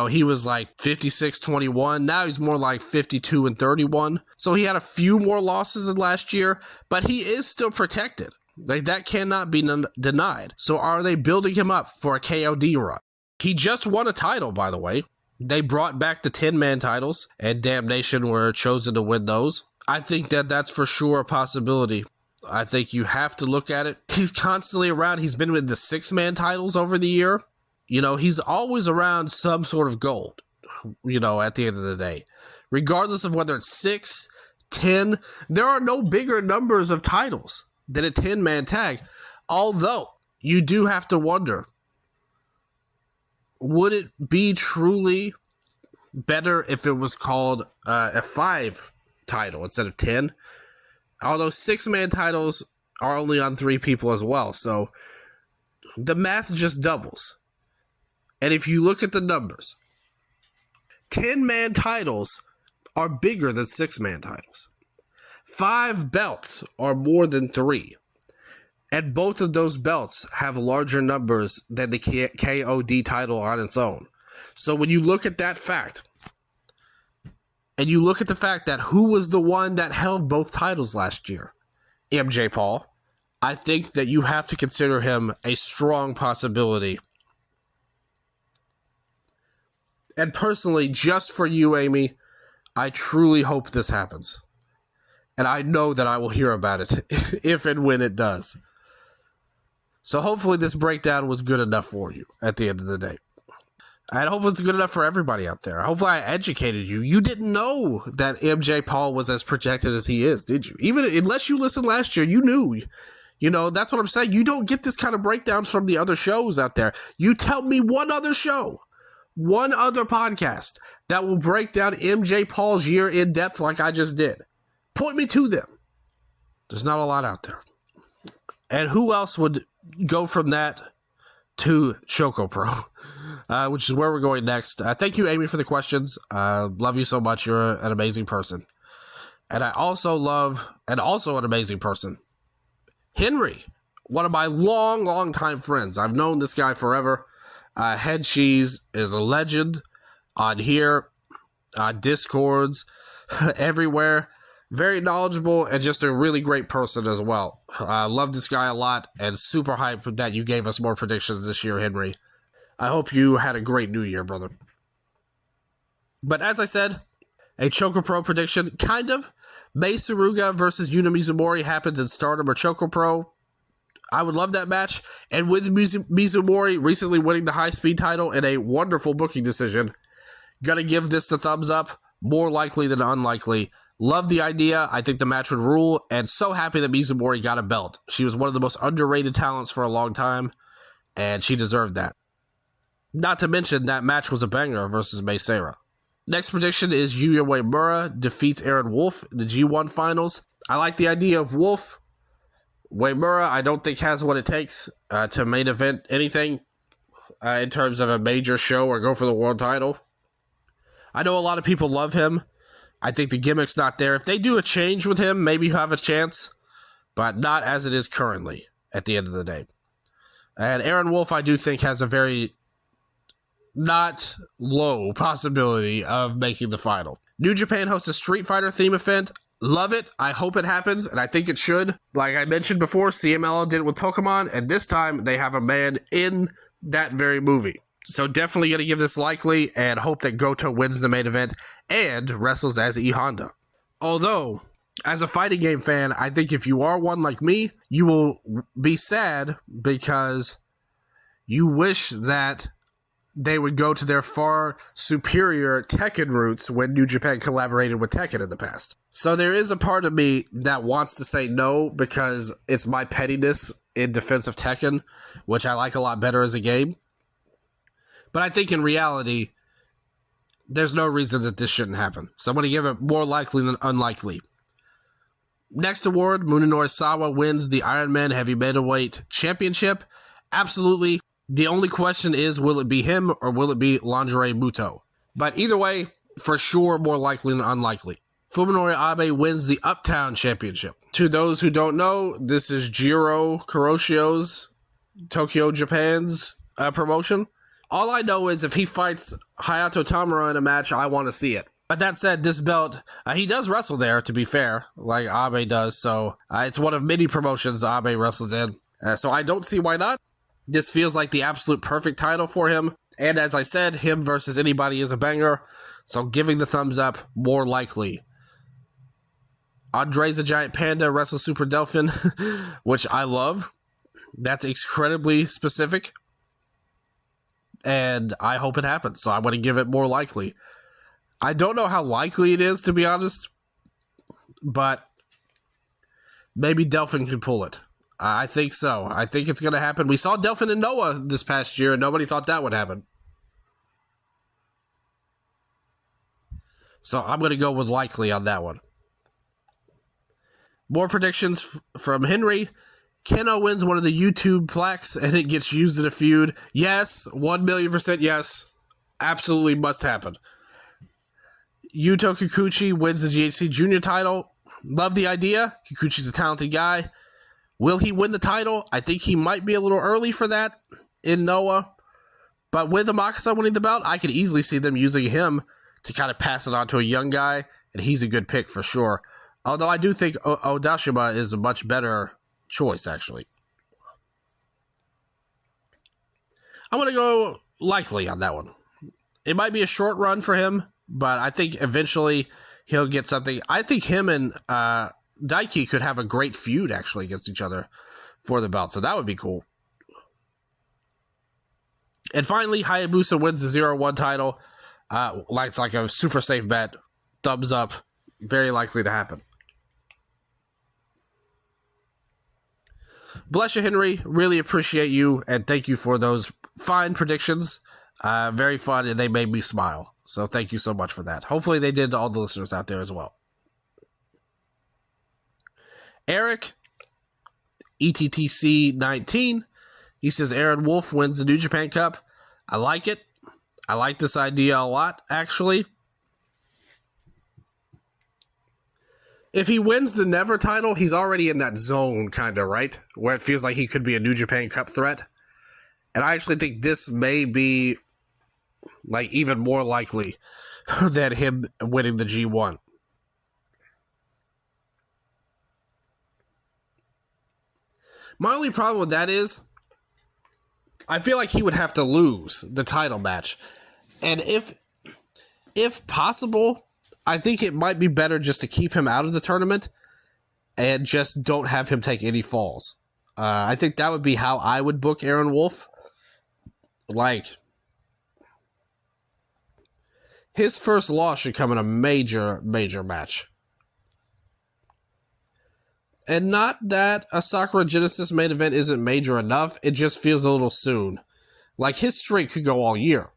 He was like 56-21. Now he's more like 52-31. So he had a few more losses than last year, but he is still protected. Like, that cannot be denied. So are they building him up for a KOD run? He just won a title, by the way. They brought back the 10-man titles, and Damnation were chosen to win those. I think that that's for sure a possibility. I think you have to look at it. He's constantly around. He's been with the 6-man titles over the year. He's always around some sort of gold, at the end of the day. Regardless of whether it's 6, 10, there are no bigger numbers of titles than a 10-man tag. Although, you do have to wonder, would it be truly better if it was called a 5 title instead of 10? Although 6-man titles are only on 3 people as well, so the math just doubles. And if you look at the numbers, 10-man titles are bigger than 6-man titles. 5 belts are more than 3. And both of those belts have larger numbers than the KOD title on its own. So when you look at that fact, and you look at the fact that who was the one that held both titles last year? MJ Paul. I think that you have to consider him a strong possibility. And personally, just for you, Amy, I truly hope this happens. And I know that I will hear about it if and when it does. So hopefully this breakdown was good enough for you at the end of the day. I hope it's good enough for everybody out there. Hopefully I educated you. You didn't know that MJ Paul was as projected as he is, did you? Even unless you listened last year, you knew. That's what I'm saying. You don't get this kind of breakdowns from the other shows out there. You tell me one other show, one other podcast that will break down MJ Paul's year in depth like I just did. Point me to them. There's not a lot out there. And who else would go from that to Choco Pro, which is where we're going next. Thank you, Amy, for the questions. Love you so much. You're an amazing person. And I also love, and also an amazing person, Henry, one of my long time friends. I've known this guy forever. Head Cheese is a legend on here, Discords, everywhere. Very knowledgeable and just a really great person as well. I love this guy a lot and super hyped that you gave us more predictions this year, Henry. I hope you had a great new year, brother. But as I said, a Choco Pro prediction, kind of. Mei Suruga versus Yuna Mizumori happens in Stardom or Choco Pro. I would love that match. And with Mizumori recently winning the high-speed title in a wonderful booking decision, gonna give this the thumbs up. More likely than unlikely. Love the idea. I think the match would rule, and so happy that Mizumori got a belt. She was one of the most underrated talents for a long time, and she deserved that. Not to mention, that match was a banger versus Mei Seira. Next prediction is Yuya Uemura defeats Aaron Wolf in the G1 finals. I like the idea of Wolf. Uemura, I don't think has what it takes to main event anything in terms of a major show or go for the world title. I know a lot of people love him. I think the gimmick's not there. If they do a change with him, maybe he'll have a chance, but not as it is currently at the end of the day. And Aaron Wolf, I do think, has a very not low possibility of making the final. New Japan hosts a Street Fighter theme event. Love it. I hope it happens, and I think it should. Like I mentioned before, CMLL did it with Pokemon, and this time they have a man in that very movie. So definitely going to give this likely and hope that Goto wins the main event and wrestles as E Honda. Although, as a fighting game fan, I think if you are one like me, you will be sad because you wish that they would go to their far superior Tekken roots when New Japan collaborated with Tekken in the past. So there is a part of me that wants to say no because it's my pettiness in defense of Tekken, which I like a lot better as a game. But I think in reality, there's no reason that this shouldn't happen. So I'm going to give it more likely than unlikely. Next award, Munenori Sawa wins the Ironman Heavy Middleweight Championship. Absolutely. The only question is, will it be him or will it be Lingerie Muto? But either way, for sure, more likely than unlikely. Fuminori Abe wins the Uptown Championship. To those who don't know, this is Jiro Kuroshio's Tokyo Japan's promotion. All I know is if he fights Hayato Tamura in a match, I want to see it. But that said, this belt, he does wrestle there, to be fair, like Abe does. So it's one of many promotions Abe wrestles in. So I don't see why not. This feels like the absolute perfect title for him. And as I said, him versus anybody is a banger. So giving the thumbs up, more likely. Andre's a Giant Panda wrestles Super Delphin, which I love. That's incredibly specific. And I hope it happens. So I want to give it more likely. I don't know how likely it is, to be honest. But maybe Delphin can pull it. I think so. I think it's going to happen. We saw Delphin and Noah this past year, and nobody thought that would happen. So I'm going to go with likely on that one. More predictions from Henry. Keno wins one of the YouTube plaques, and it gets used in a feud. Yes, 1,000,000% yes. Absolutely must happen. Yuto Kikuchi wins the GHC Junior title. Love the idea. Kikuchi's a talented guy. Will he win the title? I think he might be a little early for that in Noah. But with Amakusa winning the belt, I could easily see them using him to kind of pass it on to a young guy, and he's a good pick for sure. Although I do think Odashima is a much better choice, actually. I'm going to go likely on that one. It might be a short run for him, but I think eventually he'll get something. I think him and Daiki could have a great feud, actually, against each other for the belt, so that would be cool. And finally, Hayabusa wins the 0-1 title. It's like a super safe bet. Thumbs up. Very likely to happen. Bless you, Henry. Really appreciate you, and thank you for those fine predictions. Very fun, and they made me smile. So thank you so much for that. Hopefully they did to all the listeners out there as well. Eric, ETTC 19, he says Aaron Wolf wins the New Japan Cup. I like it. I like this idea a lot, actually. If he wins the Never title, he's already in that zone, kind of, right? Where it feels like he could be a New Japan Cup threat. And I actually think this may be, like, even more likely than him winning the G1. My only problem with that is, I feel like he would have to lose the title match. And if possible, I think it might be better just to keep him out of the tournament and just don't have him take any falls. I think that would be how I would book Aaron Wolf. Like, his first loss should come in a major, major match. And not that a Sakura Genesis main event isn't major enough, it just feels a little soon. Like, his streak could go all year,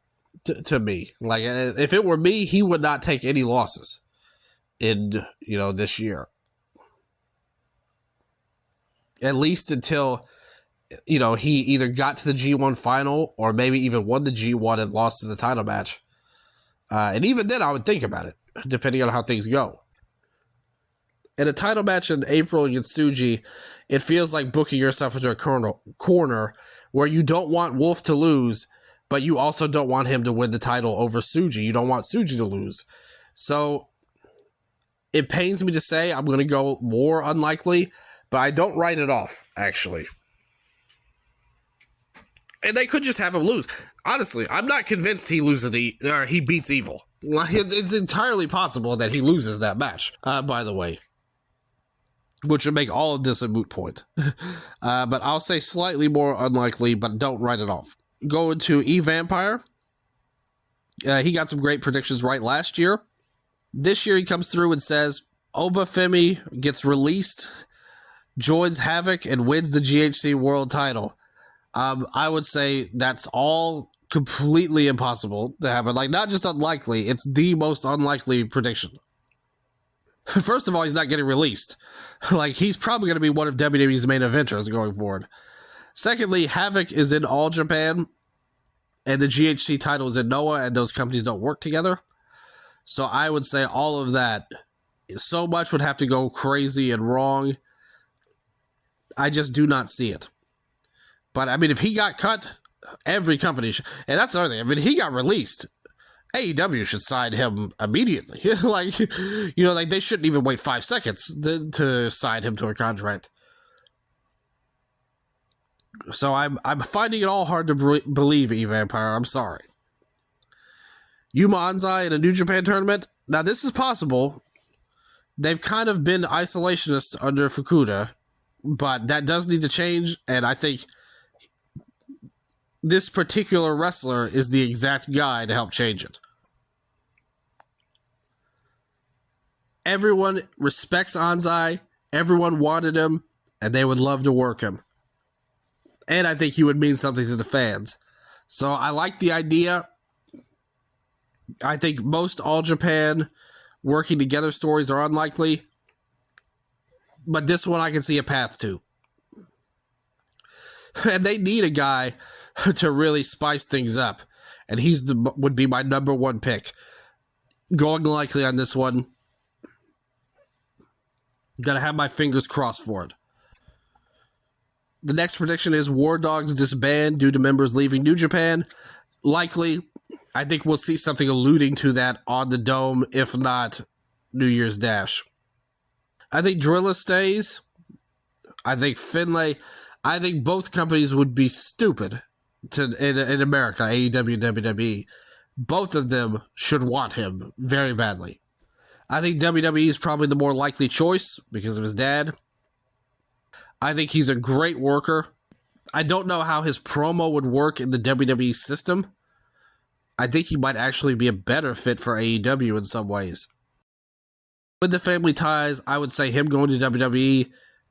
to me. Like, if it were me, he would not take any losses in, this year. At least until, he either got to the G1 final or maybe even won the G1 and lost to the title match. And even then, I would think about it, depending on how things go. In a title match in April against Tsuji, it feels like booking yourself into a corner where you don't want Wolf to lose, but you also don't want him to win the title over Tsuji. You don't want Tsuji to lose. So it pains me to say I'm going to go more unlikely, but I don't write it off, actually. And they could just have him lose. Honestly, I'm not convinced he loses or he beats Evil. It's entirely possible that he loses that match, by the way. Which would make all of this a moot point. But I'll say slightly more unlikely, but don't write it off. Going to E-Vampire. He got some great predictions right last year. This year he comes through and says, Obafemi gets released, joins Havoc, and wins the GHC World title. I would say that's all completely impossible to happen. Like, not just unlikely, it's the most unlikely prediction. First of all, he's not getting released. Like, he's probably going to be one of WWE's main eventers going forward. Secondly, Havoc is in All Japan, and the GHC title is in Noah, and those companies don't work together. So I would say all of that, so much would have to go crazy and wrong. I just do not see it. But, I mean, if he got cut, Every company, and that's another thing. I mean, he got released. AEW should sign him immediately. Like, like they shouldn't even wait 5 seconds to sign him to a contract. So I'm finding it all hard to believe, E-Vampire. I'm sorry. Yuma Anzai in a New Japan tournament. Now, this is possible. They've kind of been isolationist under Fukuda, but that does need to change, and I think this particular wrestler is the exact guy to help change it. Everyone respects Anzai, everyone wanted him, and they would love to work him. And I think he would mean something to the fans. So I like the idea. I think most All Japan working together stories are unlikely, but this one I can see a path to. And they need a guy to really spice things up, and would be my number one pick. Going likely on this one. Gotta have my fingers crossed for it. The next prediction is War Dogs disband due to members leaving New Japan. Likely. I think we'll see something alluding to that on the Dome, if not New Year's Dash. I think Drilla stays. I think Finlay. I think both companies would be stupid in America, AEW and WWE. Both of them should want him very badly. I think WWE is probably the more likely choice because of his dad. I think he's a great worker. I don't know how his promo would work in the WWE system. I think he might actually be a better fit for AEW in some ways. With the family ties, I would say him going to WWE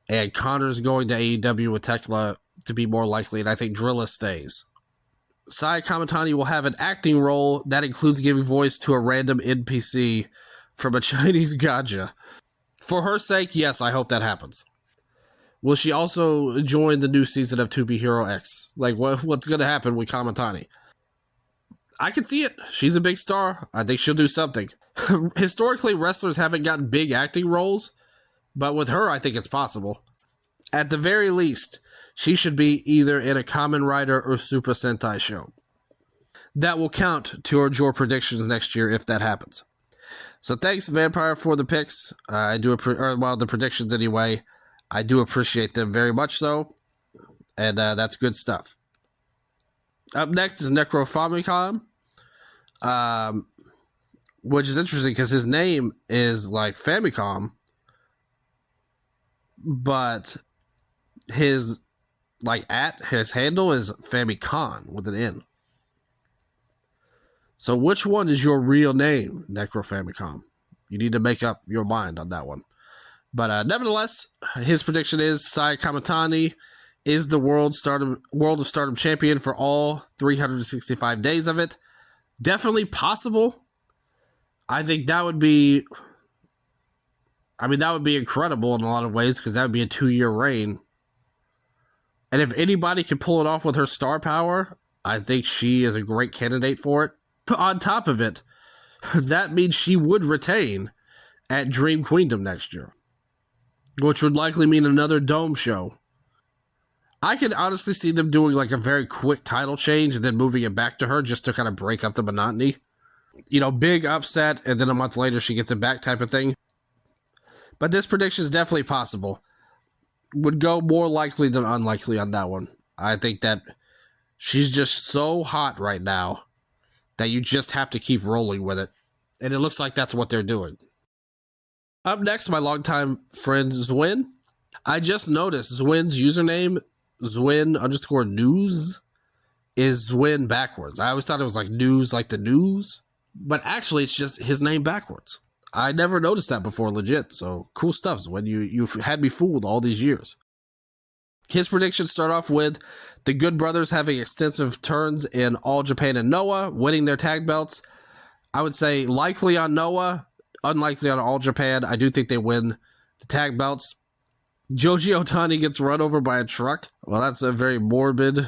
and Connor's going to AEW with Tekla to be more likely, and I think Drilla stays. Saya Kamatani will have an acting role that includes giving voice to a random NPC from a Chinese gacha. For her sake, yes, I hope that happens. Will she also join the new season of To Be Hero X? Like, what's going to happen with Kamatani? I can see it. She's a big star. I think she'll do something. Historically, wrestlers haven't gotten big acting roles, but with her, I think it's possible. At the very least, she should be either in a Kamen Rider or Super Sentai show. That will count towards your predictions next year if that happens. So thanks, Vampire, for the picks. The predictions anyway. I do appreciate them very much so, and that's good stuff. Up next is Necro Famicom, which is interesting because his name is like Famicom, but his handle is Famicom with an N. So which one is your real name, Necro Famicom? You need to make up your mind on that one. But nevertheless, his prediction is Saya Kamatani is the World of Stardom champion for all 365 days of it. Definitely possible. I think that would be incredible in a lot of ways because that would be a 2-year reign. And if anybody can pull it off with her star power, I think she is a great candidate for it. But on top of it, that means she would retain at Dream Queendom next year, which would likely mean another Dome show. I could honestly see them doing like a very quick title change and then moving it back to her just to kind of break up the monotony. Big upset, and then a month later she gets it back type of thing. But this prediction is definitely possible. Would go more likely than unlikely on that one. I think that she's just so hot right now that you just have to keep rolling with it. And it looks like that's what they're doing. Up next, my longtime friend Zwin. I just noticed Zwin's username, Zwin_news, is Zwin backwards. I always thought it was like news, like the news. But actually, it's just his name backwards. I never noticed that before, legit. So, cool stuff, Zwin. You've had me fooled all these years. His predictions start off with the Good Brothers having extensive turns in All Japan and Noah, winning their tag belts. I would say likely on Noah, unlikely on All Japan. I do think they win the tag belts. Joji Otani gets run over by a truck. Well, that's a very morbid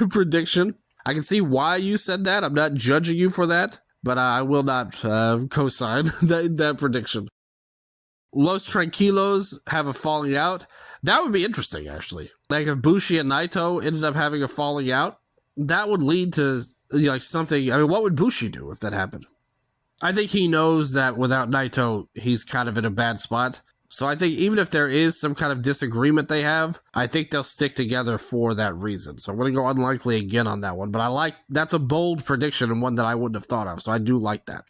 prediction. I can see why you said that. I'm not judging you for that, but I will not co-sign that prediction. Los Tranquilos have a falling out. That would be interesting, actually. Like if Bushi and Naito ended up having a falling out, that would lead to like something. I mean, what would Bushi do if that happened? I think he knows that without Naito, he's kind of in a bad spot. So I think even if there is some kind of disagreement they have, I think they'll stick together for that reason. So I'm going to go unlikely again on that one. But that's a bold prediction and one that I wouldn't have thought of. So I do like that.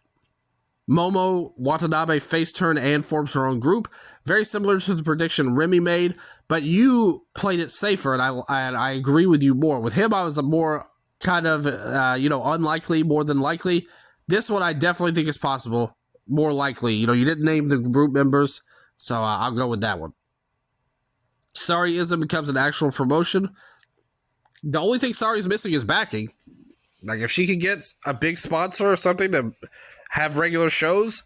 Momo Watanabe face turn and forms her own group. Very similar to the prediction Remy made, but you played it safer, and I agree with you more. With him, I was a more kind of, unlikely more than likely. This one I definitely think is possible, more likely. You didn't name the group members, so I'll go with that one. Sariism becomes an actual promotion. The only thing Sari's missing is backing. Like, if she can get a big sponsor or something to have regular shows,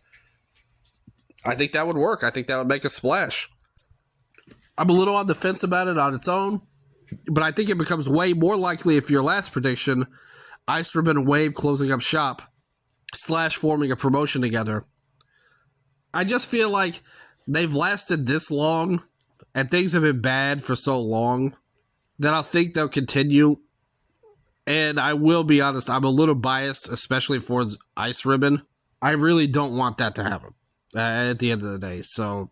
I think that would work. I think that would make a splash. I'm a little on the fence about it on its own, but I think it becomes way more likely if your last prediction, Ice Ribbon and Wave closing up shop / forming a promotion together. I just feel like they've lasted this long and things have been bad for so long that I think they'll continue. And I will be honest, I'm a little biased, especially for Ice Ribbon. I really don't want that to happen at the end of the day. So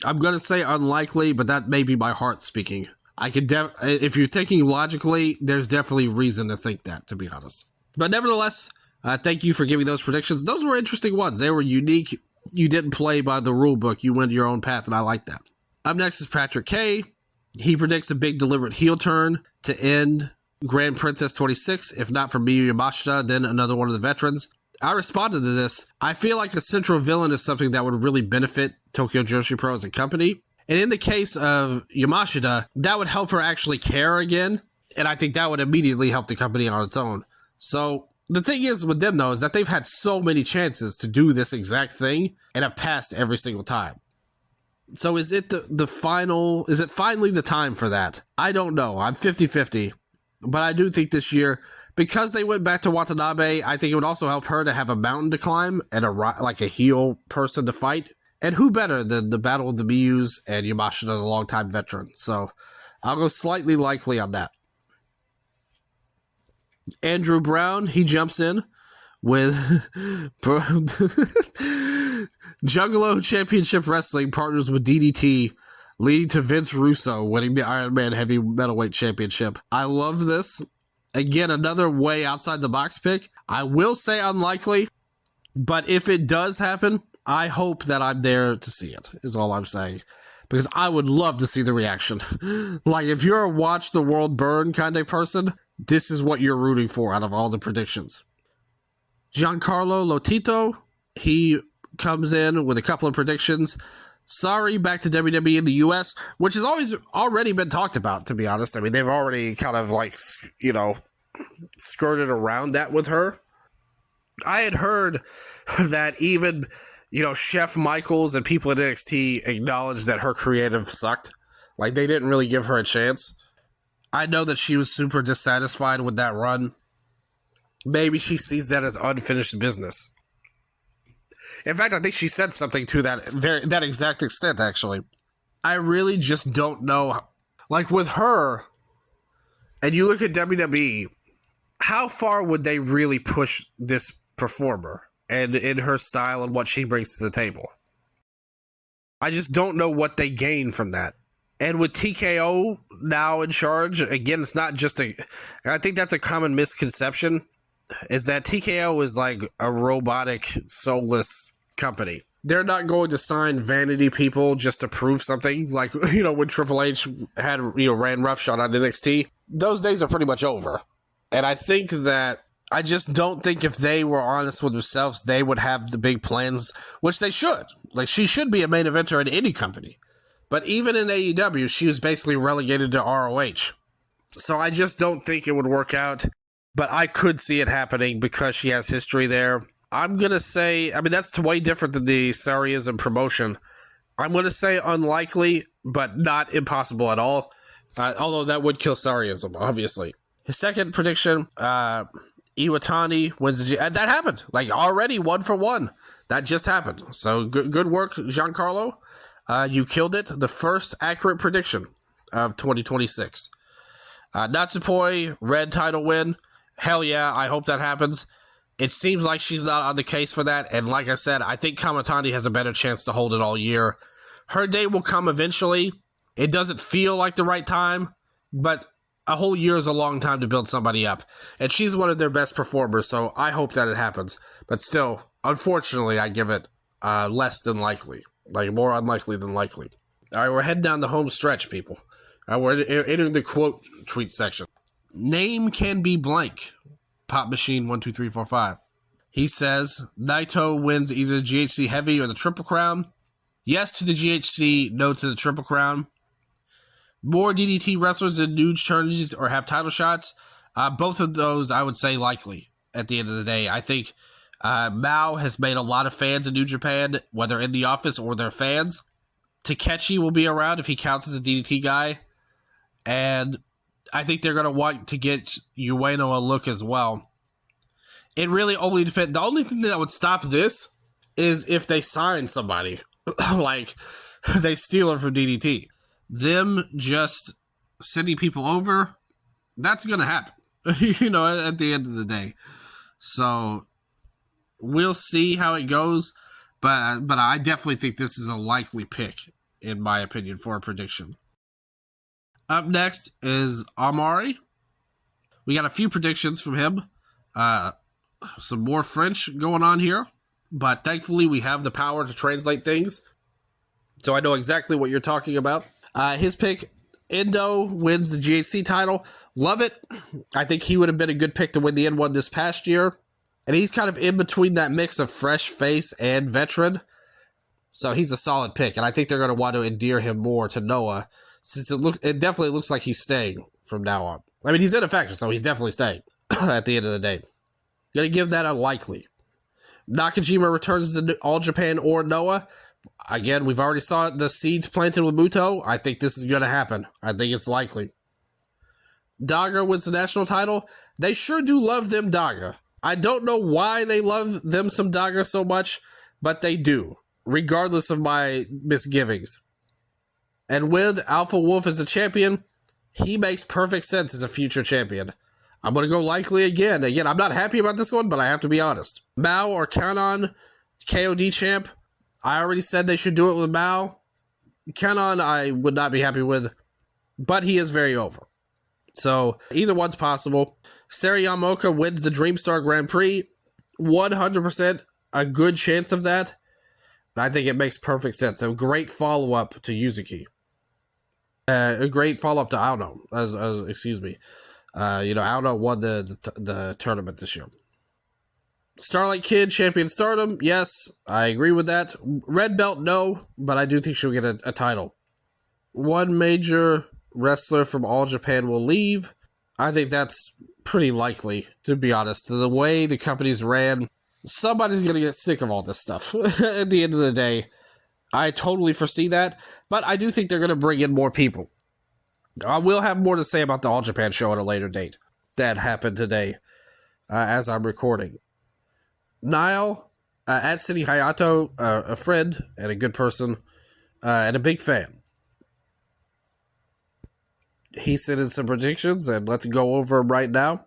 I'm going to say unlikely, but that may be my heart speaking. I could if you're thinking logically, there's definitely reason to think that, to be honest. But nevertheless, thank you for giving those predictions. Those were interesting ones. They were unique. You didn't play by the rule book. You went your own path, and I like that. Up next is Patrick K. He predicts a big deliberate heel turn to end Grand Princess 26. If not for Miyu Yamashita, then another one of the veterans. I responded to this. I feel like a central villain is something that would really benefit Tokyo Joshi Pro as a company. And in the case of Yamashita, that would help her actually care again. And I think that would immediately help the company on its own. So the thing is with them, though, is that they've had so many chances to do this exact thing and have passed every single time. So is it is it finally the time for that? I don't know. I'm 50-50. But I do think this year, because they went back to Watanabe, I think it would also help her to have a mountain to climb and a heel person to fight. And who better than the Battle of the Miyus and Yamashita, the longtime veteran? So I'll go slightly likely on that. Andrew Brown, he jumps in with Juggalo Championship Wrestling partners with DDT, leading to Vince Russo winning the Iron Man Heavy Metalweight Championship. I love this. Again, another way outside the box pick. I will say unlikely, but if it does happen, I hope that I'm there to see it, is all I'm saying. Because I would love to see the reaction. Like, if you're a watch the world burn kind of person, this is what you're rooting for out of all the predictions. Giancarlo Lotito, he comes in with a couple of predictions. Sorry, back to WWE in the U.S., which has already been talked about, to be honest. I mean, they've already kind of skirted around that with her. I had heard that even, Chef Michaels and people at NXT acknowledged that her creative sucked. Like, they didn't really give her a chance. I know that she was super dissatisfied with that run. Maybe she sees that as unfinished business. In fact, I think she said something to that exact extent, actually. I really just don't know. Like, with her, and you look at WWE, how far would they really push this performer and in her style and what she brings to the table? I just don't know what they gain from that. And with TKO now in charge, again, it's not just I think that's a common misconception, is that TKO is like a robotic, soulless company. They're not going to sign vanity people just to prove something. Like, when Triple H had, ran roughshod on NXT, those days are pretty much over. And I think that, I just don't think if they were honest with themselves, they would have the big plans, which they should. Like, she should be a main eventer in any company. But even in AEW, she was basically relegated to ROH. So I just don't think it would work out. But I could see it happening because she has history there. I'm going to say, that's way different than the Sariism promotion. I'm going to say unlikely, but not impossible at all. Although that would kill Sariism, obviously. His second prediction, Iwatani wins the... that happened. Like, already 1-for-1. That just happened. So good work, Giancarlo. You killed it. The first accurate prediction of 2026. Natsupoi, red title win. Hell yeah, I hope that happens. It seems like she's not on the case for that, and like I said, I think Kamatani has a better chance to hold it all year. Her day will come eventually. It doesn't feel like the right time, but a whole year is a long time to build somebody up. And she's one of their best performers, so I hope that it happens. But still, unfortunately, I give it less than likely. Like, more unlikely than likely. All right, we're heading down the home stretch, people. We're entering the quote tweet section. Name can be blank. Pop Machine 12345. He says, Naito wins either the GHC Heavy or the Triple Crown. Yes to the GHC, no to the Triple Crown. More DDT wrestlers in new tourneys or have title shots. Both of those, I would say, likely at the end of the day. I think Mao has made a lot of fans in New Japan, whether in the office or their fans. Takechi will be around if he counts as a DDT guy. And I think they're going to want to get Ueno a look as well. It really only depends. The only thing that would stop this is if they sign somebody. Like, they steal her from DDT. Them just sending people over, that's going to happen. You know, at the end of the day. So, we'll see how it goes. But I definitely think this is a likely pick, in my opinion, for a prediction. Up next is Amari. We got a few predictions from him. Some more French going on here. But thankfully, we have the power to translate things. So I know exactly what you're talking about. His pick, Endo wins the GHC title. Love it. I think he would have been a good pick to win the N1 this past year. And he's kind of in between that mix of fresh face and veteran. So he's a solid pick. And I think they're going to want to endear him more to Noah, since it definitely looks like he's staying from now on. I mean, he's in a faction, so he's definitely staying at the end of the day. Going to give that a likely. Nakajima returns to All Japan or Noah. Again, we've already saw the seeds planted with Muto. I think this is going to happen. I think it's likely. Daga wins the national title. They sure do love them Daga. I don't know why they love them some Daga so much, but they do, regardless of my misgivings. And with Alpha Wolf as the champion, he makes perfect sense as a future champion. I'm going to go likely again. Again, I'm not happy about this one, but I have to be honest. Mao or Kanon, KOD champ. I already said they should do it with Mao. Kanon, I would not be happy with, but he is very over. So, either one's possible. Yamaoka wins the Dreamstar Grand Prix. 100% a good chance of that. I think it makes perfect sense. A great follow-up to Yuzuki. A great follow-up to Aono. Excuse me. Aono won the tournament this year. Starlight Kid, champion Stardom. Yes, I agree with that. Red Belt, no, but I do think she'll get a title. One major wrestler from All Japan will leave. I think that's pretty likely, to be honest. The way the company's ran, somebody's going to get sick of all this stuff at the end of the day. I totally foresee that, but I do think they're going to bring in more people. I will have more to say about the All Japan show at a later date. That happened today, as I'm recording. Niall, at City Hayato, a friend and a good person, and a big fan. He sent in some predictions, and let's go over them right now.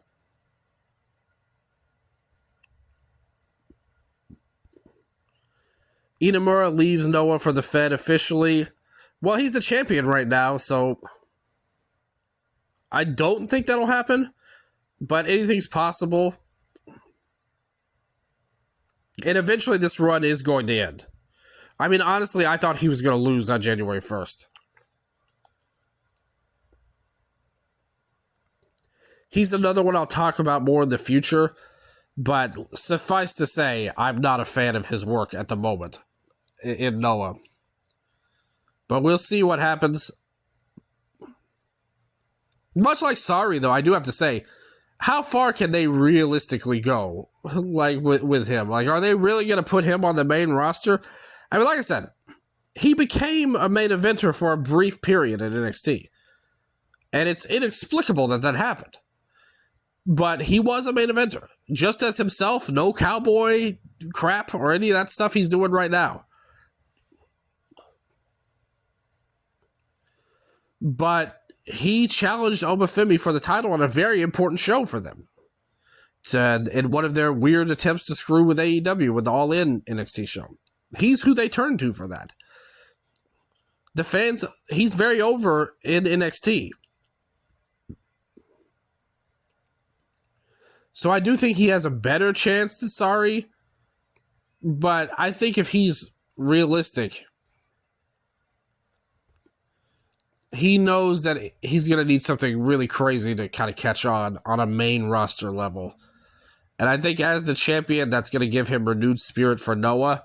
Inamura leaves Noah for the Fed officially. Well, he's the champion right now, so I don't think that'll happen, but anything's possible. And eventually this run is going to end. I mean, honestly, I thought he was going to lose on January 1st. He's another one I'll talk about more in the future, but suffice to say, I'm not a fan of his work at the moment in Noah. But we'll see what happens. Much like Sorry, though, I do have to say, how far can they realistically go, like, with him? Like, are they really going to put him on the main roster? I mean, like I said, he became a main eventer for a brief period in NXT. And it's inexplicable that happened. But he was a main eventer. Just as himself, no cowboy crap or any of that stuff he's doing right now. But he challenged Obafemi for the title on a very important show for them. In one of their weird attempts to screw with AEW with the All In NXT show. He's who they turn to for that. The fans, he's very over in NXT. So I do think he has a better chance than Sari. But I think if he's realistic, he knows that he's going to need something really crazy to kind of catch on a main roster level. And I think as the champion, that's going to give him renewed spirit for Noah.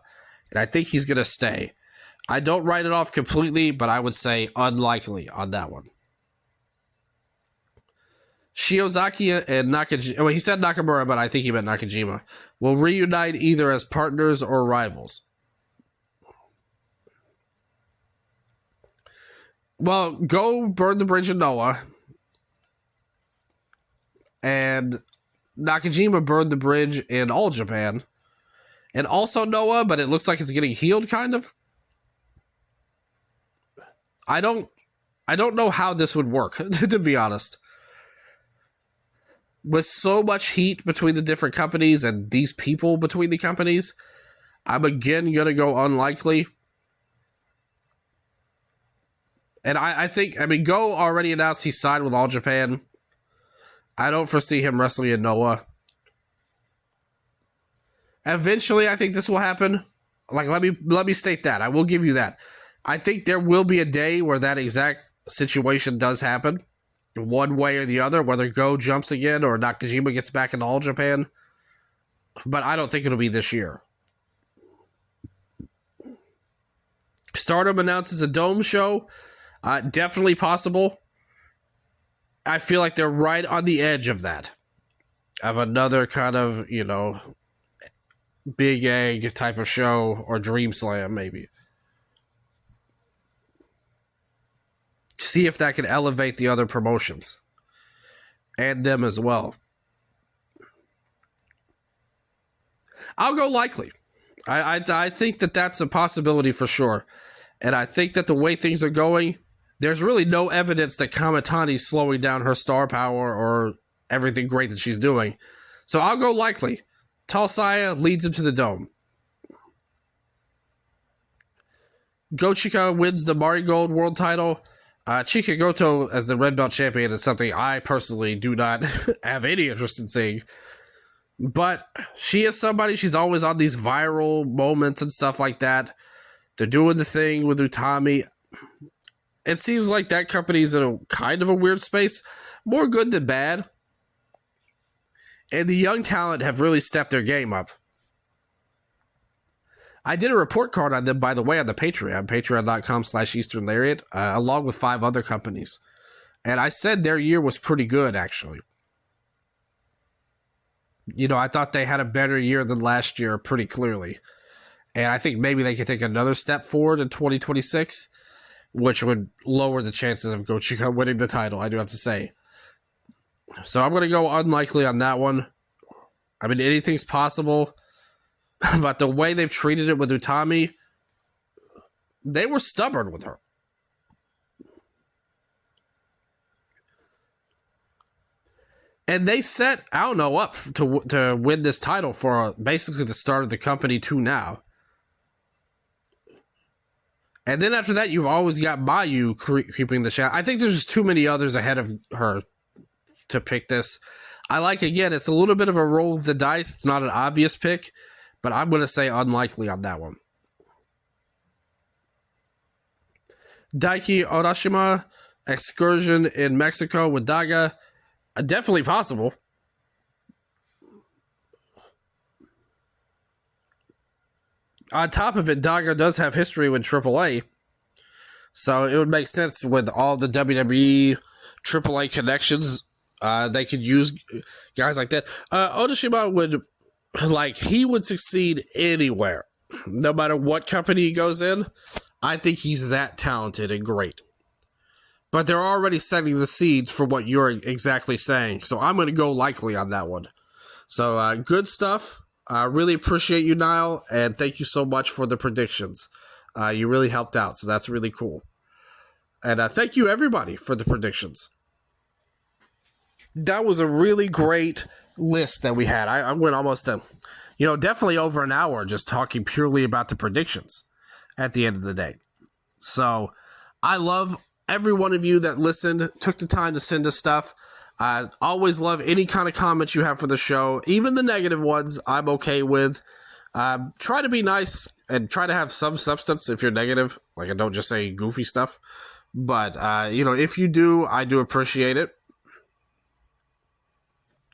And I think he's going to stay. I don't write it off completely, but I would say unlikely on that one. Shiozaki and Nakajima, well, he said Nakamura, but I think he meant Nakajima, will reunite either as partners or rivals. Well, go burn the bridge of Noah. And Nakajima burned the bridge in All Japan. And also Noah, but it looks like it's getting healed, kind of. I don't know how this would work, to be honest. With so much heat between the different companies and these people between the companies, I'm again going to go unlikely. And I think, Go already announced he signed with All Japan. I don't foresee him wrestling in Noah. Eventually, I think this will happen. Like, let me state that. I will give you that. I think there will be a day where that exact situation does happen. One way or the other, whether Go jumps again or Nakajima gets back into All Japan. But I don't think it'll be this year. Stardom announces a Dome show. Definitely possible. I feel like they're right on the edge of that. Of another kind of, Big Egg type of show, or Dream Slam, maybe. See if that can elevate the other promotions. And them as well. I'll go likely. I think that that's a possibility for sure. And I think that the way things are going, there's really no evidence that Kamitani's slowing down her star power or everything great that she's doing. So I'll go likely. Talsaya leads him to the Dome. Gochika wins the Marigold World title. Chika Goto as the Red Belt champion is something I personally do not have any interest in seeing. But she is somebody, she's always on these viral moments and stuff like that. They're doing the thing with Utami. It seems like that company's in a kind of a weird space. More good than bad. And the young talent have really stepped their game up. I did a report card on them, by the way, on the Patreon, patreon.com/Eastern Lariat, along with 5 other companies. And I said their year was pretty good, actually. I thought they had a better year than last year, pretty clearly. And I think maybe they could take another step forward in 2026, which would lower the chances of Gochika winning the title, I do have to say. So I'm going to go unlikely on that one. Anything's possible. But the way they've treated it with Utami, they were stubborn with her. And they set Aono up to win this title for basically the start of the company to now. And then after that, you've always got Mayu keeping the shot. I think there's just too many others ahead of her to pick this. Again, it's a little bit of a roll of the dice. It's not an obvious pick, but I'm going to say unlikely on that one. Daiki Orashima, excursion in Mexico with Daga. Definitely possible. On top of it, Daga does have history with AAA. So it would make sense with all the WWE AAA connections. They could use guys like that. Orashima would succeed anywhere. No matter what company he goes in. I think he's that talented and great. But they're already setting the seeds for what you're exactly saying. So I'm going to go likely on that one. So good stuff. I really appreciate you, Niall. And thank you so much for the predictions. You really helped out. So that's really cool. And thank you, everybody, for the predictions. That was a really great list that we had. I went almost, definitely over an hour just talking purely about the predictions at the end of the day. So I love every one of you that listened, took the time to send us stuff. I always love any kind of comments you have for the show. Even the negative ones, I'm okay with. Try to be nice and try to have some substance if you're negative. Like, I don't just say goofy stuff. But, if you do, I do appreciate it.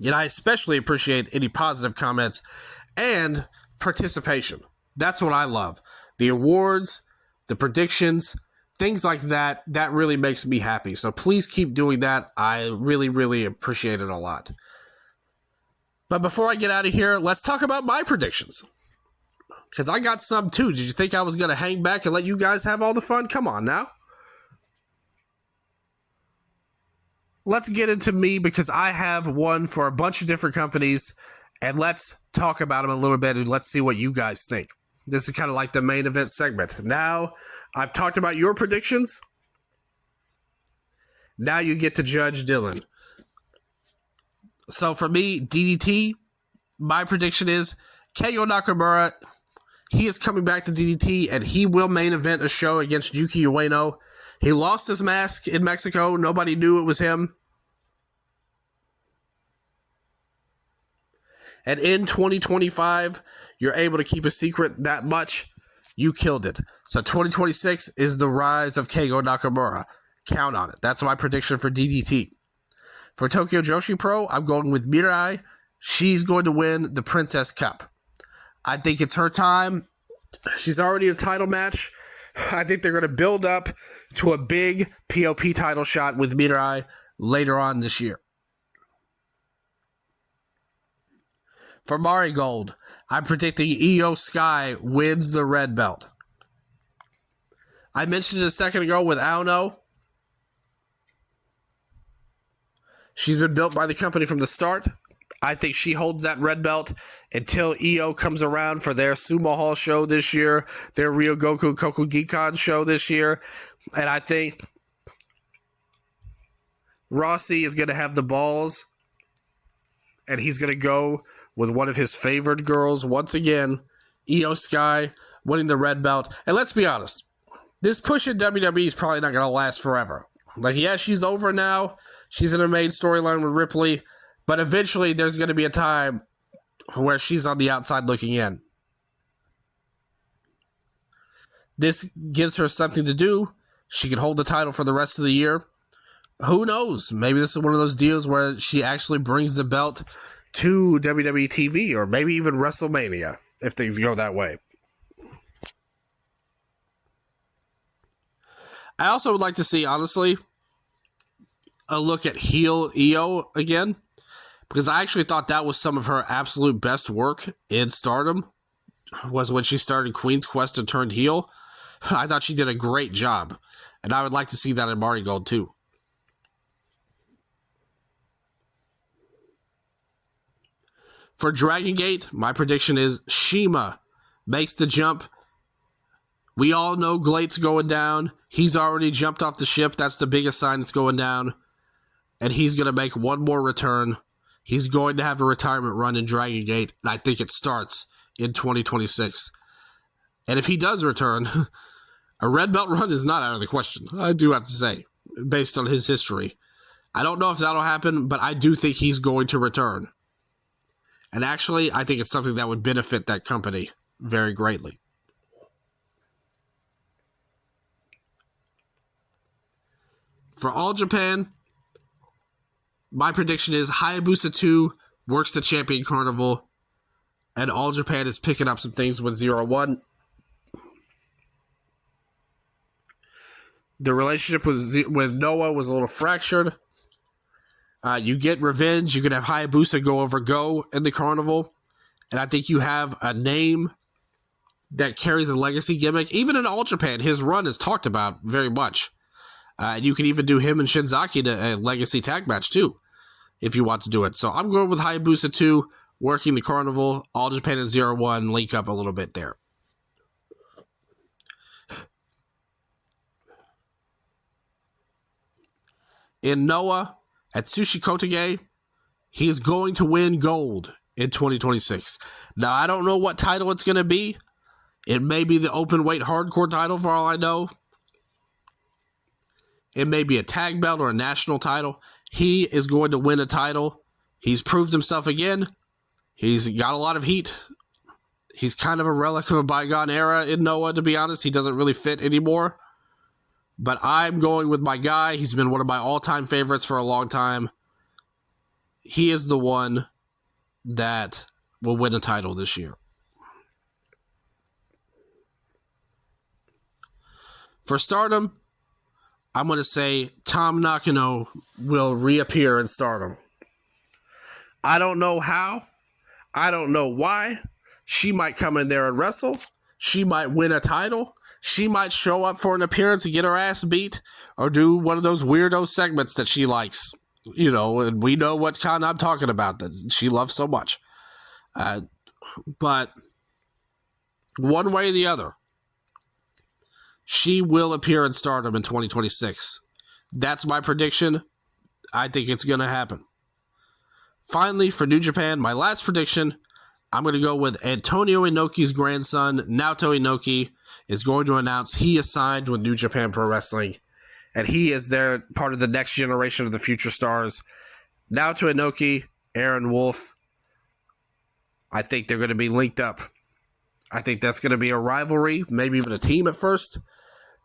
And I especially appreciate any positive comments and participation. That's what I love. The awards, the predictions, things like that, that really makes me happy. So please keep doing that. I really, really appreciate it a lot. But before I get out of here, let's talk about my predictions. Because I got some too. Did you think I was going to hang back and let you guys have all the fun? Come on now. Let's get into me because I have one for a bunch of different companies, and let's talk about them a little bit and let's see what you guys think. This is kind of like the main event segment. Now, I've talked about your predictions. Now you get to judge Dylan. So for me, DDT, my prediction is Keigo Nakamura. He is coming back to DDT, and he will main event a show against Yuki Ueno. He lost his mask in Mexico. Nobody knew it was him. And in 2025, you're able to keep a secret that much. You killed it. So 2026 is the rise of Keigo Nakamura. Count on it. That's my prediction for DDT. For Tokyo Joshi Pro, I'm going with Mirai. She's going to win the Princess Cup. I think it's her time. She's already in a title match. I think they're going to build up to a big POP title shot with Mirai later on this year. For Marigold, I'm predicting Io Sky wins the red belt. I mentioned it a second ago with Aono. She's been built by the company from the start. I think she holds that red belt until Io comes around for their Sumo Hall show this year, their Ryogoku Kokugikan show this year. And I think Rossi is going to have the balls, and he's going to go with one of his favored girls once again, Io Sky, winning the red belt. And let's be honest, this push in WWE is probably not going to last forever. Like, yeah, she's over now. She's in a main storyline with Ripley. But eventually, there's going to be a time where she's on the outside looking in. This gives her something to do. She can hold the title for the rest of the year. Who knows? Maybe this is one of those deals where she actually brings the belt to WWE TV, or maybe even WrestleMania, if things go that way. I also would like to see, honestly, a look at heel Io again, because I actually thought that was some of her absolute best work in Stardom, was when she started Queen's Quest and turned heel. I thought she did a great job, and I would like to see that in Marigold too. For Dragon Gate, my prediction is Shima makes the jump. We all know Glate's going down. He's already jumped off the ship. That's the biggest sign it's going down. And he's going to make one more return. He's going to have a retirement run in Dragon Gate, and I think it starts in 2026. And if he does return, a red belt run is not out of the question, I do have to say, based on his history. I don't know if that'll happen, but I do think he's going to return. And actually, I think it's something that would benefit that company very greatly. For All Japan, my prediction is Hayabusa 2 works the Champion Carnival, and All Japan is picking up some things with 0-1. The relationship with Noah was a little fractured. You get revenge. You can have Hayabusa go over Go in the Carnival. And I think you have a name that carries a legacy gimmick. Even in All Japan, his run is talked about very much. And you can even do him and Shinzaki in a legacy tag match too, if you want to do it. So I'm going with Hayabusa 2, working the Carnival. All Japan and 0-1 link up a little bit there. in Noah at Sushi Kotige, he's going to win gold in 2026. Now, I don't know what title it's going to be. It may be the open weight hardcore title for all I know. It may be a tag belt or a national title. He is going to win a title. He's proved himself again. He's got a lot of heat. He's kind of a relic of a bygone era in Noah, to be honest. He doesn't really fit anymore. But I'm going with my guy. He's been one of my all-time favorites for a long time. He is the one that will win a title this year. For Stardom, I'm going to say Tam Nakano will reappear in Stardom. I don't know how. I don't know why. She might come in there and wrestle. She might win a title. She might show up for an appearance and get her ass beat, or do one of those weirdo segments that she likes. You know, and we know what kind I'm talking about that she loves so much. But one way or the other, she will appear in Stardom in 2026. That's my prediction. I think it's going to happen. Finally, for New Japan, my last prediction, I'm going to go with Antonio Inoki's grandson, Naoto Inoki, is going to announce he is signed with New Japan Pro Wrestling, and he is their part of the next generation of the future stars. Naoto Inoki, Aaron Wolf, I think they're going to be linked up. I think that's going to be a rivalry, maybe even a team at first,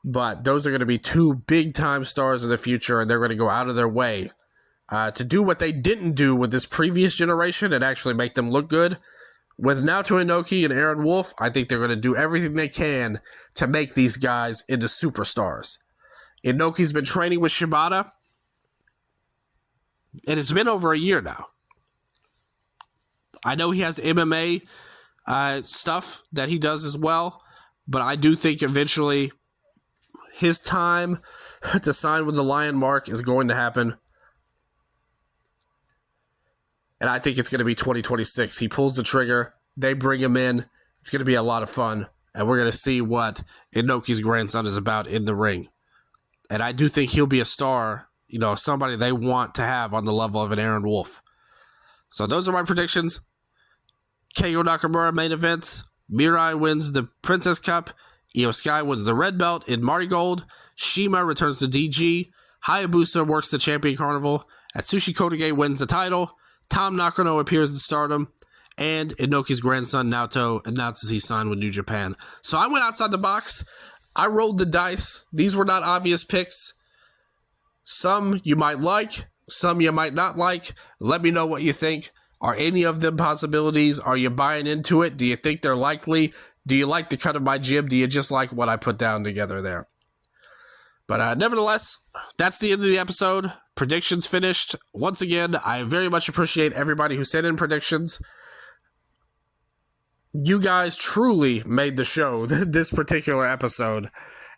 but those are going to be two big-time stars in the future, and they're going to go out of their way to do what they didn't do with this previous generation and actually make them look good. With Naoto Inoki and Aaron Wolf, I think they're going to do everything they can to make these guys into superstars. Inoki's been training with Shibata, and it's been over a year now. I know he has MMA stuff that he does as well, but I do think eventually his time to sign with the Lion Mark is going to happen. And I think it's going to be 2026. He pulls the trigger. They bring him in. It's going to be a lot of fun. And we're going to see what Inoki's grandson is about in the ring. And I do think he'll be a star, you know, somebody they want to have on the level of an Aaron Wolf. So those are my predictions. Keigo Nakamura main events. Mirai wins the Princess Cup. Io Sky wins the Red Belt in Marigold. Shima returns to DG. Hayabusa works the Champion Carnival. Atsushi Kotige wins the title. Tam Nakano appears in Stardom, and Inoki's grandson, Naoto, announces he signed with New Japan. So I went outside the box. I rolled the dice. These were not obvious picks. Some you might like, some you might not like. Let me know what you think. Are any of them possibilities? Are you buying into it? Do you think they're likely? Do you like the cut of my jib? Do you just like what I put down together there? But nevertheless, that's the end of the episode. Predictions finished. Once again, I very much appreciate everybody who sent in predictions. You guys truly made the show, this particular episode,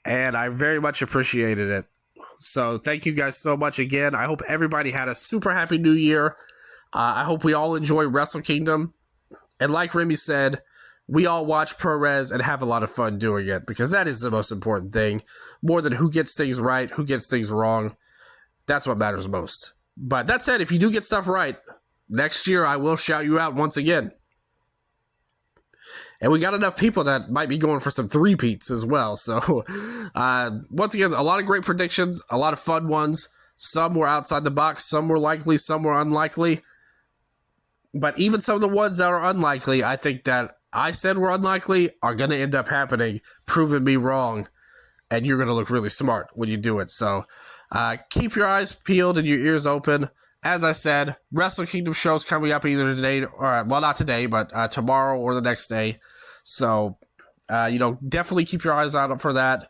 and I very much appreciated it. So thank you guys so much again. I hope everybody had a super happy new year. I hope we all enjoy Wrestle Kingdom. And like Remy said, we all watch ProRes and have a lot of fun doing it, because that is the most important thing. More than who gets things right, who gets things wrong. That's what matters most. But that said, if you do get stuff right, next year I will shout you out once again. And we got enough people that might be going for some three-peats as well. So, once again, a lot of great predictions, a lot of fun ones. Some were outside the box, some were likely, some were unlikely. But even some of the ones that are unlikely, I think that I said were unlikely, are going to end up happening, proving me wrong. And you're going to look really smart when you do it. So, keep your eyes peeled and your ears open. As I said, Wrestle Kingdom shows coming up either today, or, well, not today, but tomorrow or the next day. So, definitely keep your eyes out for that.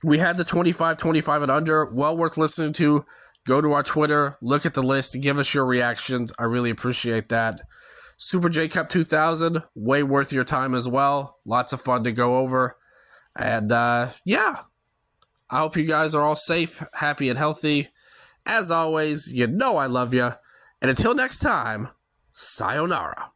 We had the 25 and under, well worth listening to. Go to our Twitter, look at the list, and give us your reactions. I really appreciate that. Super J Cup 2000, way worth your time as well. Lots of fun to go over. And, yeah, I hope you guys are all safe, happy, and healthy. As always, you know I love you. And until next time, sayonara.